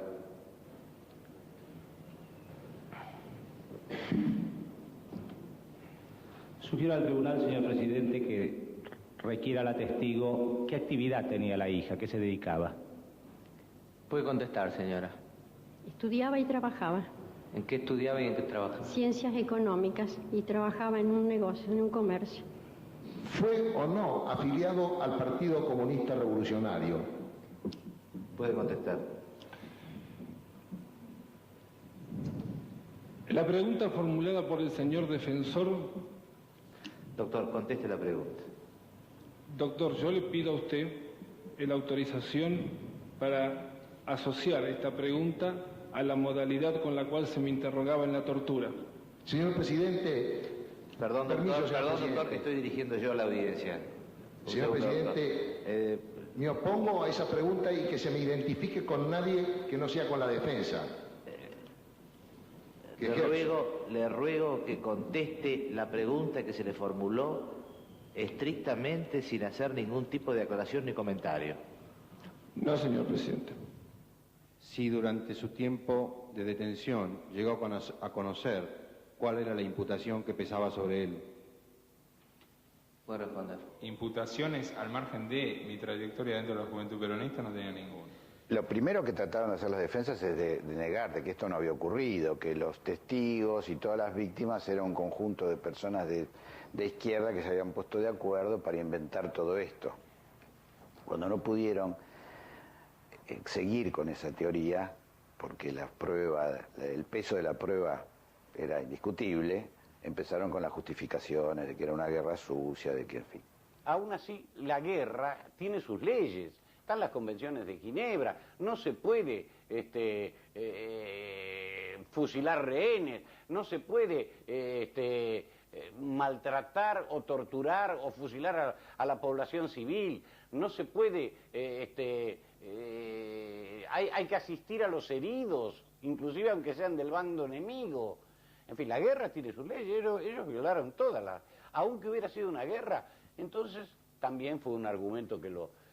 Sugiero al tribunal, señor presidente, que requiera a la testigo qué actividad tenía la hija, qué se dedicaba. Puede contestar, señora. Estudiaba y trabajaba. ¿En qué estudiaba y en qué trabajaba? Ciencias económicas y trabajaba en un negocio, en un comercio. ¿Fue o no afiliado al Partido Comunista Revolucionario? Puede contestar. La pregunta formulada por el señor defensor... Doctor, conteste la pregunta. Doctor, yo le pido a usted la autorización para asociar esta pregunta a la modalidad con la cual se me interrogaba en la tortura. Señor presidente... Perdón, doctor, que estoy dirigiendo yo a la audiencia. Señor presidente, me opongo a esa pregunta y que se me identifique con nadie que no sea con la defensa. Le ruego que conteste la pregunta que se le formuló estrictamente sin hacer ningún tipo de aclaración ni comentario. No, señor presidente. Si durante su tiempo de detención llegó a conocer cuál era la imputación que pesaba sobre él. Puede responder. Imputaciones al margen de mi trayectoria dentro de la Juventud Peronista no tenía ninguna. Lo primero que trataron de hacer las defensas es de negar de que esto no había ocurrido, que los testigos y todas las víctimas eran un conjunto de personas de izquierda que se habían puesto de acuerdo para inventar todo esto. Cuando no pudieron seguir con esa teoría, porque la prueba, el peso de la prueba era indiscutible, empezaron con las justificaciones de que era una guerra sucia, de que, en fin. Aún así, la guerra tiene sus leyes. Están las convenciones de Ginebra, no se puede fusilar rehenes, no se puede maltratar o torturar o fusilar a la población civil, no se puede, hay que asistir a los heridos, inclusive aunque sean del bando enemigo. En fin, la guerra tiene sus leyes, ellos violaron todas las... Aunque hubiera sido una guerra, entonces también fue un argumento que lo...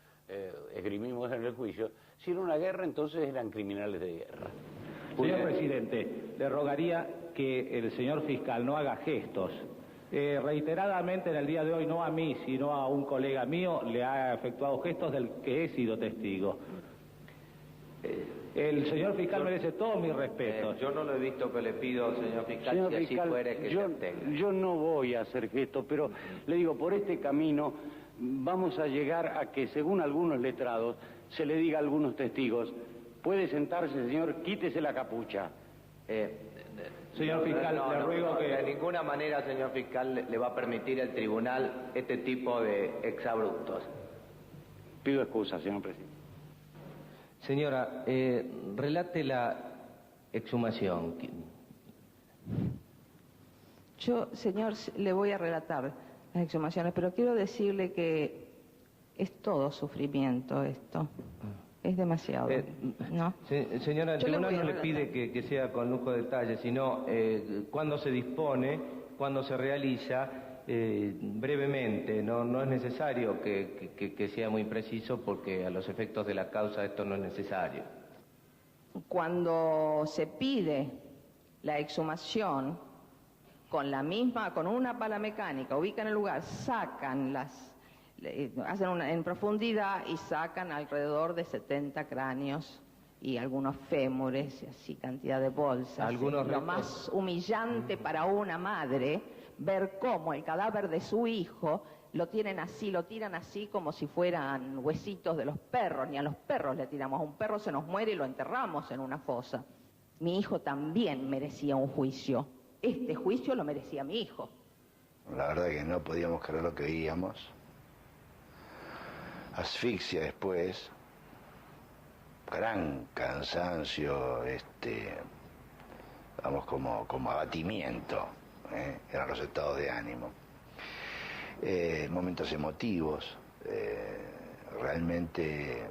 esgrimimos en el juicio, si era una guerra entonces eran criminales de guerra. Señor presidente, le rogaría que el señor fiscal no haga gestos. Reiteradamente en el día de hoy, no a mí, sino a un colega mío, le ha efectuado gestos del que he sido testigo. El señor fiscal merece todo mi respeto. Yo no lo he visto, que le pido, señor fiscal, Señor si fiscal, así fuera que se abstenga. yo no voy a hacer gestos, pero le digo, por este camino vamos a llegar a que, según algunos letrados, se le diga a algunos testigos, puede sentarse, señor, quítese la capucha. Señor fiscal, le ruego que... De ninguna manera, señor fiscal, le va a permitir al tribunal este tipo de exabruptos. Pido excusa, señor presidente. Señora, relate la exhumación. Yo, señor, le voy a relatar las exhumaciones, pero quiero decirle que es todo sufrimiento esto. Es demasiado, ¿no? Señora, el Yo le tribunal voy a no le relatar. pide que sea con lujo de detalles, sino cuando se dispone, cuando se realiza, brevemente. No es necesario que sea muy preciso, porque a los efectos de la causa esto no es necesario. Cuando se pide la exhumación con una pala mecánica, ubican el lugar, sacan hacen en profundidad y sacan alrededor de 70 cráneos y algunos fémures, y así cantidad de bolsas. Lo más humillante para una madre, ver cómo el cadáver de su hijo lo tiran así como si fueran huesitos de los perros. Ni a los perros le tiramos, a un perro se nos muere y lo enterramos en una fosa. Mi hijo también merecía un juicio. Este juicio lo merecía mi hijo. La verdad que no podíamos creer lo que veíamos. Asfixia después, gran cansancio, vamos, como abatimiento, eran los estados de ánimo. Momentos emotivos, realmente,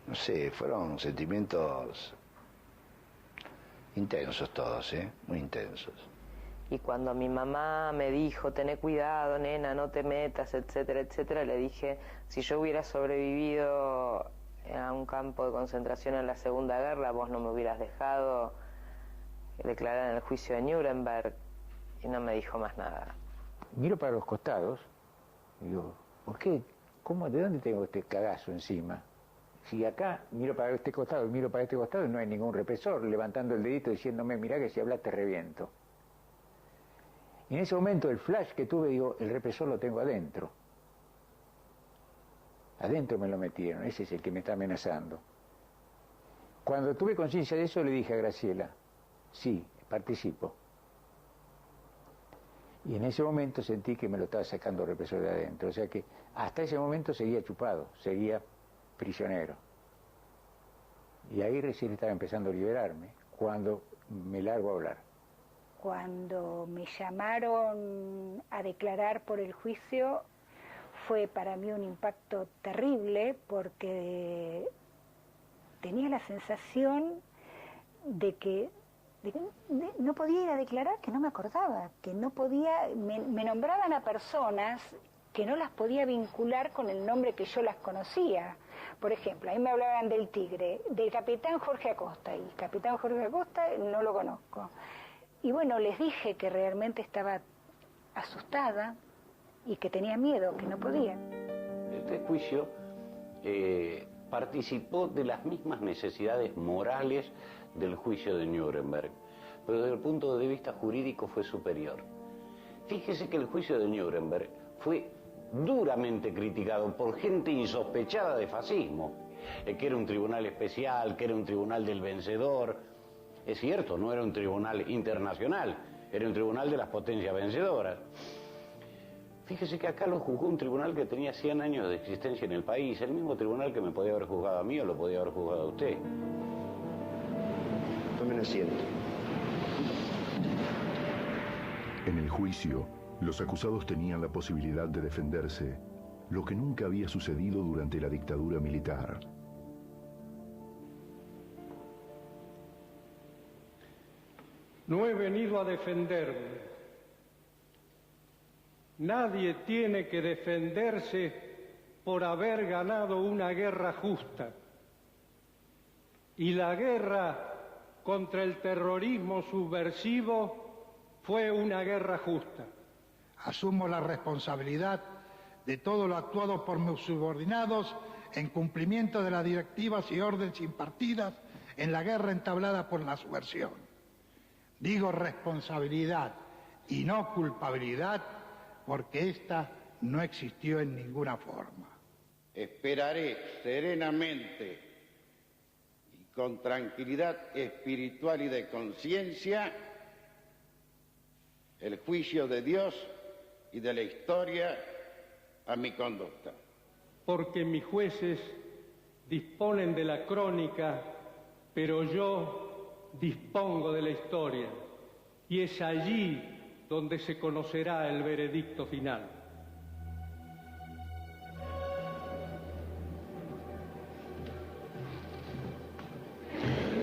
no sé, fueron sentimientos intensos todos, muy intensos. Y cuando mi mamá me dijo, tené cuidado, nena, no te metas, etcétera, etcétera, le dije, si yo hubiera sobrevivido a un campo de concentración en la Segunda Guerra, vos no me hubieras dejado declarar en el juicio de Nuremberg. Y no me dijo más nada. Miro para los costados y digo, ¿por qué? ¿De dónde tengo este cagazo encima? Si acá miro para este costado y miro para este costado y no hay ningún represor levantando el dedito diciéndome, mirá que si hablas te reviento. Y en ese momento el flash que tuve, digo, el represor lo tengo adentro. Adentro me lo metieron, ese es el que me está amenazando. Cuando tuve conciencia de eso le dije a Graciela, sí, participo. Y en ese momento sentí que me lo estaba sacando el represor de adentro. O sea que hasta ese momento seguía chupado, seguía prisionero. Y ahí recién estaba empezando a liberarme, cuando me largo a hablar. Cuando me llamaron a declarar por el juicio, fue para mí un impacto terrible, porque tenía la sensación de que no podía ir a declarar, que no me acordaba, que no podía, me nombraban a personas que no las podía vincular con el nombre que yo las conocía. Por ejemplo, a mí me hablaban del Tigre, del capitán Jorge Acosta, y el capitán Jorge Acosta no lo conozco. Y bueno, les dije que realmente estaba asustada y que tenía miedo, que no podía. Este juicio participó de las mismas necesidades morales del juicio de Nuremberg, pero desde el punto de vista jurídico fue superior. Fíjese que el juicio de Nuremberg fue duramente criticado por gente insospechada de fascismo, que era un tribunal especial, que era un tribunal del vencedor. Es cierto, no era un tribunal internacional, era un tribunal de las potencias vencedoras. Fíjese que acá lo juzgó un tribunal que tenía 100 años de existencia en el país, el mismo tribunal que me podía haber juzgado a mí o lo podía haber juzgado a usted. Tomen asiento. En el juicio, los acusados tenían la posibilidad de defenderse, lo que nunca había sucedido durante la dictadura militar. No he venido a defenderme. Nadie tiene que defenderse por haber ganado una guerra justa. Y la guerra contra el terrorismo subversivo fue una guerra justa. Asumo la responsabilidad de todo lo actuado por mis subordinados en cumplimiento de las directivas y órdenes impartidas en la guerra entablada por la subversión. Digo responsabilidad y no culpabilidad, porque esta no existió en ninguna forma. Esperaré serenamente y con tranquilidad espiritual y de conciencia el juicio de Dios y de la historia a mi conducta. Porque mis jueces disponen de la crónica, pero yo dispongo de la historia, y es allí donde se conocerá el veredicto final.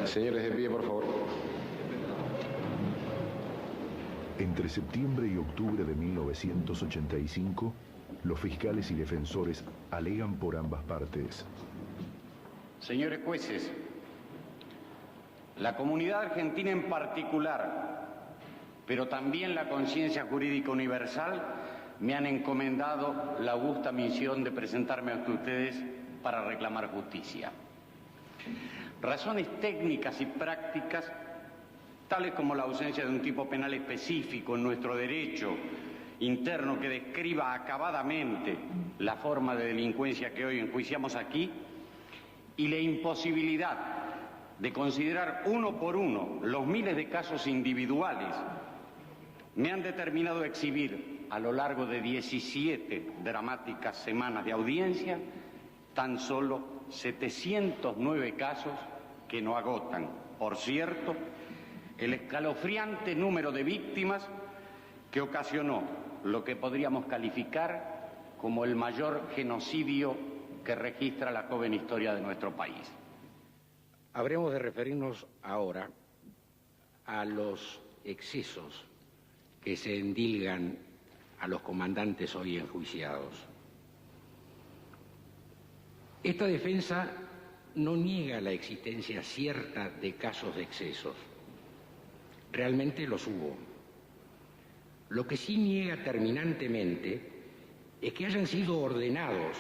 Señores, de pie, por favor. Entre septiembre y octubre de 1985, los fiscales y defensores alegan por ambas partes. Señores jueces, la comunidad argentina en particular, pero también la conciencia jurídica universal, me han encomendado la augusta misión de presentarme ante ustedes para reclamar justicia. Razones técnicas y prácticas, tales como la ausencia de un tipo penal específico en nuestro derecho interno que describa acabadamente la forma de delincuencia que hoy enjuiciamos aquí, y la imposibilidad de considerar uno por uno los miles de casos individuales, me han determinado a exhibir a lo largo de 17 dramáticas semanas de audiencia tan solo 709 casos que no agotan, por cierto, el escalofriante número de víctimas que ocasionó lo que podríamos calificar como el mayor genocidio que registra la joven historia de nuestro país. Habremos de referirnos ahora a los excesos que se endilgan a los comandantes hoy enjuiciados. Esta defensa no niega la existencia cierta de casos de excesos. Realmente los hubo. Lo que sí niega terminantemente es que hayan sido ordenados,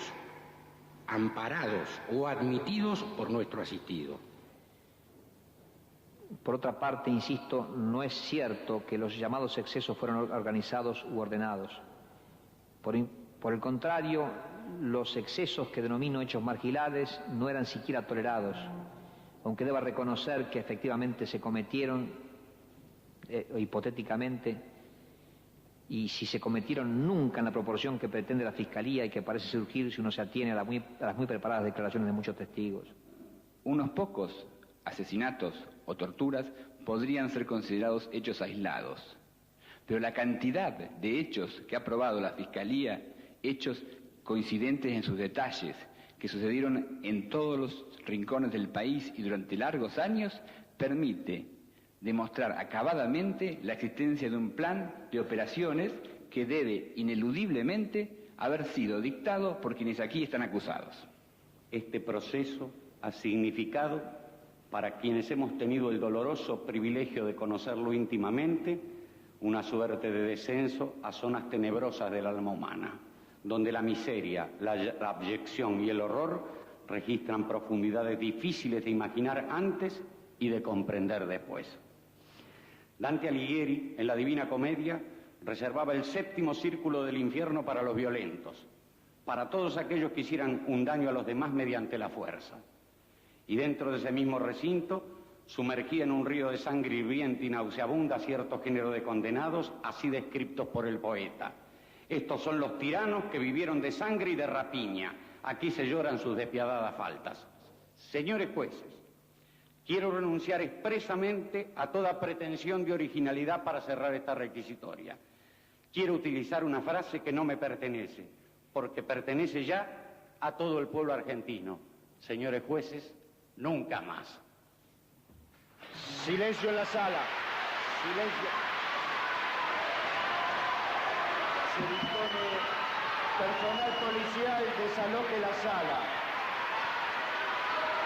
amparados o admitidos por nuestro asistido. Por otra parte, insisto, no es cierto que los llamados excesos fueron organizados u ordenados. Por el contrario, los excesos que denomino hechos marginales no eran siquiera tolerados, aunque deba reconocer que efectivamente se cometieron, hipotéticamente, y si se cometieron nunca en la proporción que pretende la Fiscalía y que parece surgir si uno se atiene a las muy preparadas declaraciones de muchos testigos. Unos pocos asesinatos o torturas podrían ser considerados hechos aislados, pero la cantidad de hechos que ha probado la Fiscalía, hechos coincidentes en sus detalles, que sucedieron en todos los rincones del país y durante largos años, permite demostrar acabadamente la existencia de un plan de operaciones que debe ineludiblemente haber sido dictado por quienes aquí están acusados. Este proceso ha significado, para quienes hemos tenido el doloroso privilegio de conocerlo íntimamente, una suerte de descenso a zonas tenebrosas del alma humana, donde la miseria, la abyección y el horror registran profundidades difíciles de imaginar antes y de comprender después. Dante Alighieri, en la Divina Comedia, reservaba el 7º círculo del infierno para los violentos, para todos aquellos que hicieran un daño a los demás mediante la fuerza. Y dentro de ese mismo recinto, sumergía en un río de sangre hirviente y nauseabunda cierto género de condenados, así descriptos por el poeta. Estos son los tiranos que vivieron de sangre y de rapiña. Aquí se lloran sus despiadadas faltas. Señores jueces, quiero renunciar expresamente a toda pretensión de originalidad para cerrar esta requisitoria. Quiero utilizar una frase que no me pertenece, porque pertenece ya a todo el pueblo argentino. Señores jueces, nunca más. Silencio en la sala. Silencio. Se dispone personal policial, desaloje la sala.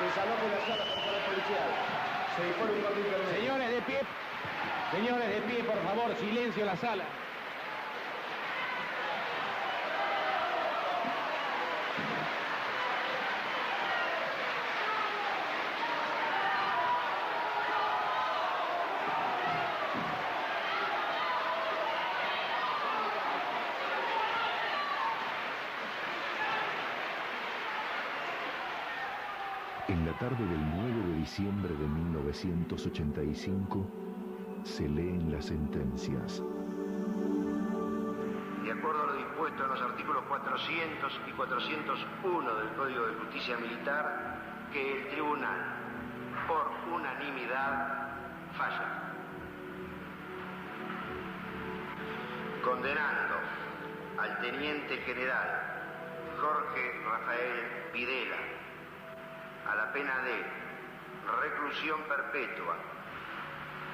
Desaloje la sala, personal policial. Se dispone un corte intermedio. Señores de pie. Señores de pie, por favor, silencio en la sala. En la tarde del 9 de diciembre de 1985 se leen las sentencias. De acuerdo a lo dispuesto en los artículos 400 y 401 del Código de Justicia Militar, que el Tribunal, por unanimidad, falla. Condenando al Teniente General Jorge Rafael Videla a la pena de reclusión perpetua,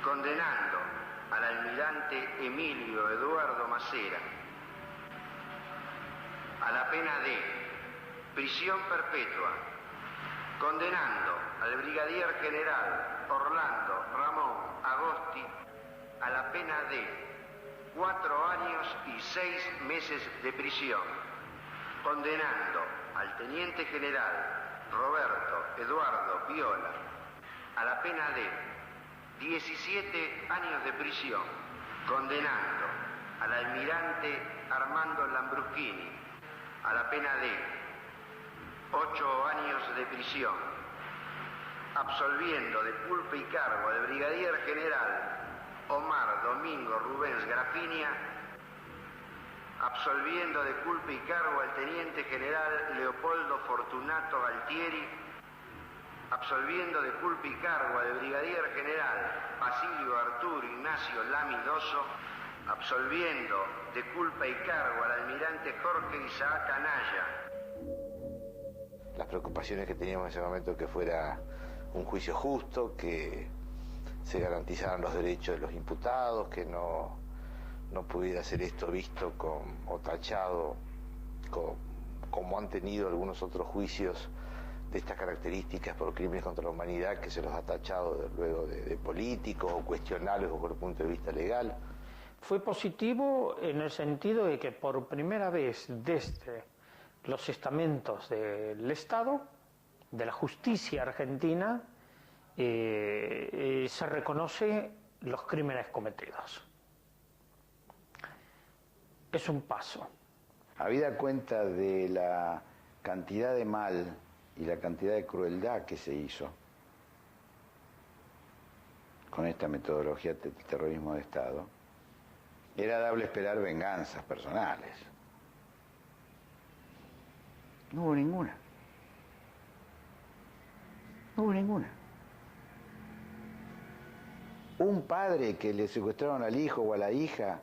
condenando al almirante Emilio Eduardo Macera a la pena de prisión perpetua, condenando al brigadier general Orlando Ramón Agosti a la pena de 4 años y 6 meses de prisión, condenando al teniente general Roberto Eduardo Viola a la pena de 17 años de prisión, condenando al almirante Armando Lambruschini a la pena de 8 años de prisión, absolviendo de culpa y cargo al brigadier general Omar Domingo Rubens Grafinia, absolviendo de culpa y cargo al teniente general Leopoldo Fortunato Galtieri, absolviendo de culpa y cargo al brigadier general Basilio Arturo Ignacio Lamidoso, absolviendo de culpa y cargo al almirante Jorge Isaac Anaya. Las preocupaciones que teníamos en ese momento que fuera un juicio justo, que se garantizaran los derechos de los imputados, que no pudiera ser esto visto o tachado como han tenido algunos otros juicios de estas características por crímenes contra la humanidad, que se los ha tachado luego de políticos o cuestionables desde el punto de vista legal. Fue positivo en el sentido de que por primera vez desde los estamentos del Estado, de la justicia argentina, se reconoce los crímenes cometidos. Es un paso. Habida cuenta de la cantidad de mal y la cantidad de crueldad que se hizo con esta metodología de terrorismo de Estado, era dable esperar venganzas personales. No hubo ninguna. No hubo ninguna. Un padre que le secuestraron al hijo o a la hija,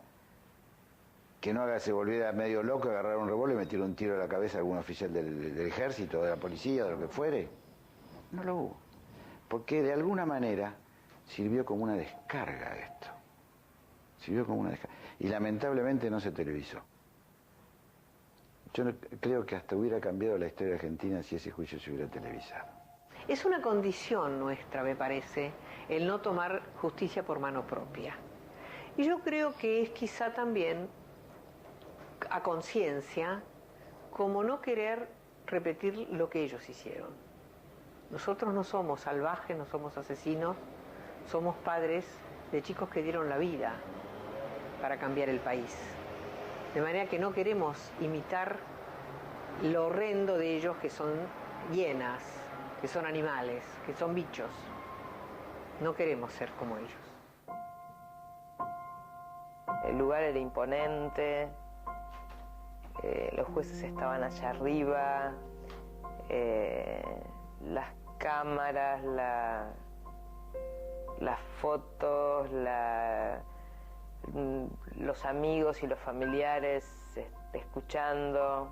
que no se volviera medio loco, agarrar un revólver y meter un tiro a la cabeza a algún oficial del ejército, de la policía, de lo que fuere. No lo hubo. Porque de alguna manera sirvió como una descarga esto. Sirvió como una descarga. Y lamentablemente no se televisó. Yo creo que hasta hubiera cambiado la historia argentina si ese juicio se hubiera televisado. Es una condición nuestra, me parece, el no tomar justicia por mano propia. Y yo creo que es quizá también a conciencia, como no querer repetir lo que ellos hicieron. Nosotros no somos salvajes, no somos asesinos, somos padres de chicos que dieron la vida para cambiar el país. De manera que no queremos imitar lo horrendo de ellos, que son hienas, que son animales, que son bichos. No queremos ser como ellos. El lugar era imponente, los jueces estaban allá arriba, las cámaras, las fotos, los amigos y los familiares escuchando.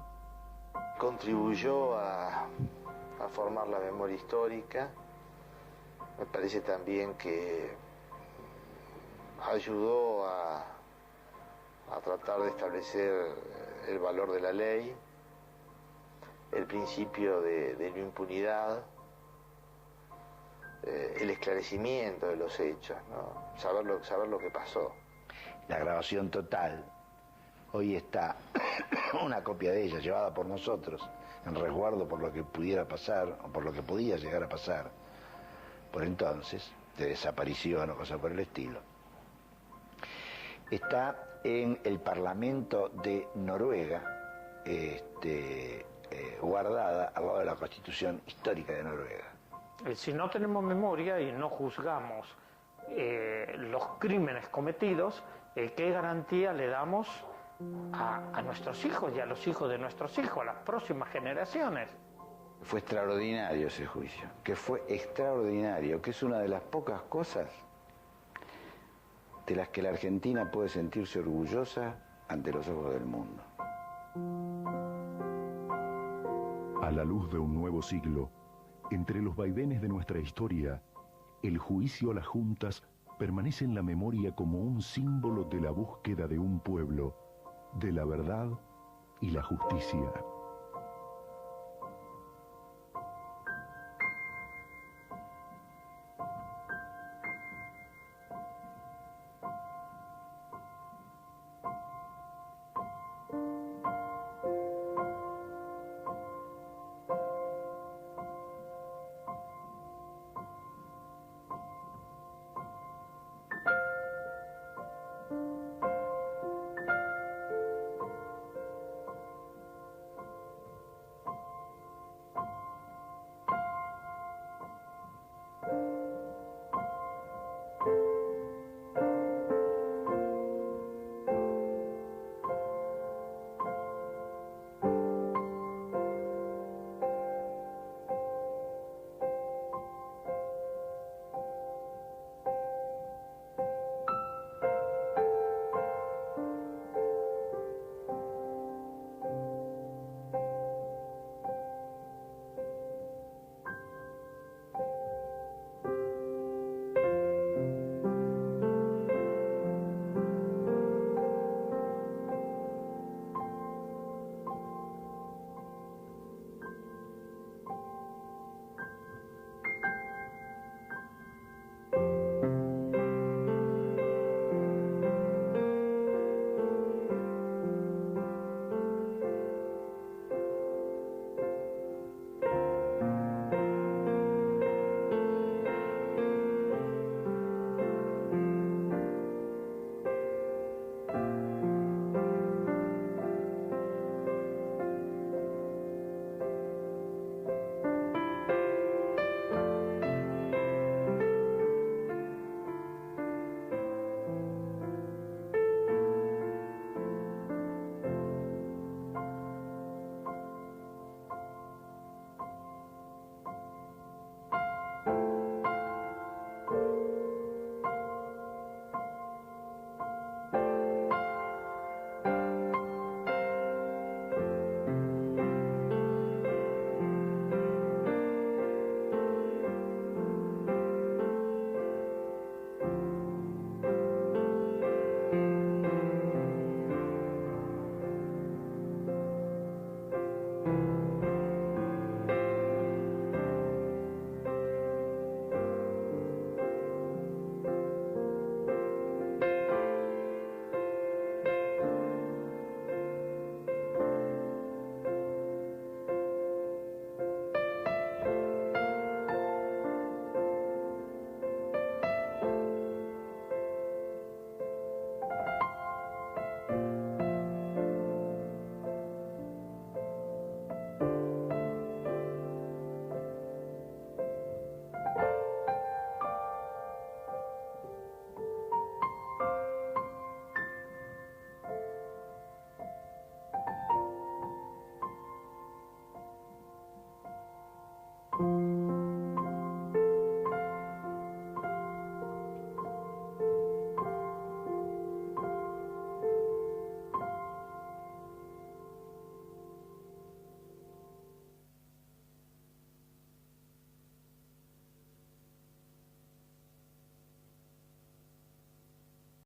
Contribuyó a formar la memoria histórica. Me parece también que ayudó a tratar de establecer el valor de la ley, el principio de la impunidad, el esclarecimiento de los hechos, ¿no? Saber lo que pasó. La grabación total, hoy está una copia de ella llevada por nosotros en resguardo por lo que pudiera pasar o por lo que podía llegar a pasar por entonces, de desaparición o cosa por el estilo. Está en el Parlamento de Noruega, guardada al lado de la Constitución Histórica de Noruega. Si no tenemos memoria y no juzgamos los crímenes cometidos, ¿qué garantía le damos a nuestros hijos y a los hijos de nuestros hijos, a las próximas generaciones? Fue extraordinario ese juicio, que fue extraordinario, que es una de las pocas cosas de las que la Argentina puede sentirse orgullosa ante los ojos del mundo. A la luz de un nuevo siglo, entre los vaivenes de nuestra historia, el juicio a las juntas permanece en la memoria como un símbolo de la búsqueda de un pueblo, de la verdad y la justicia.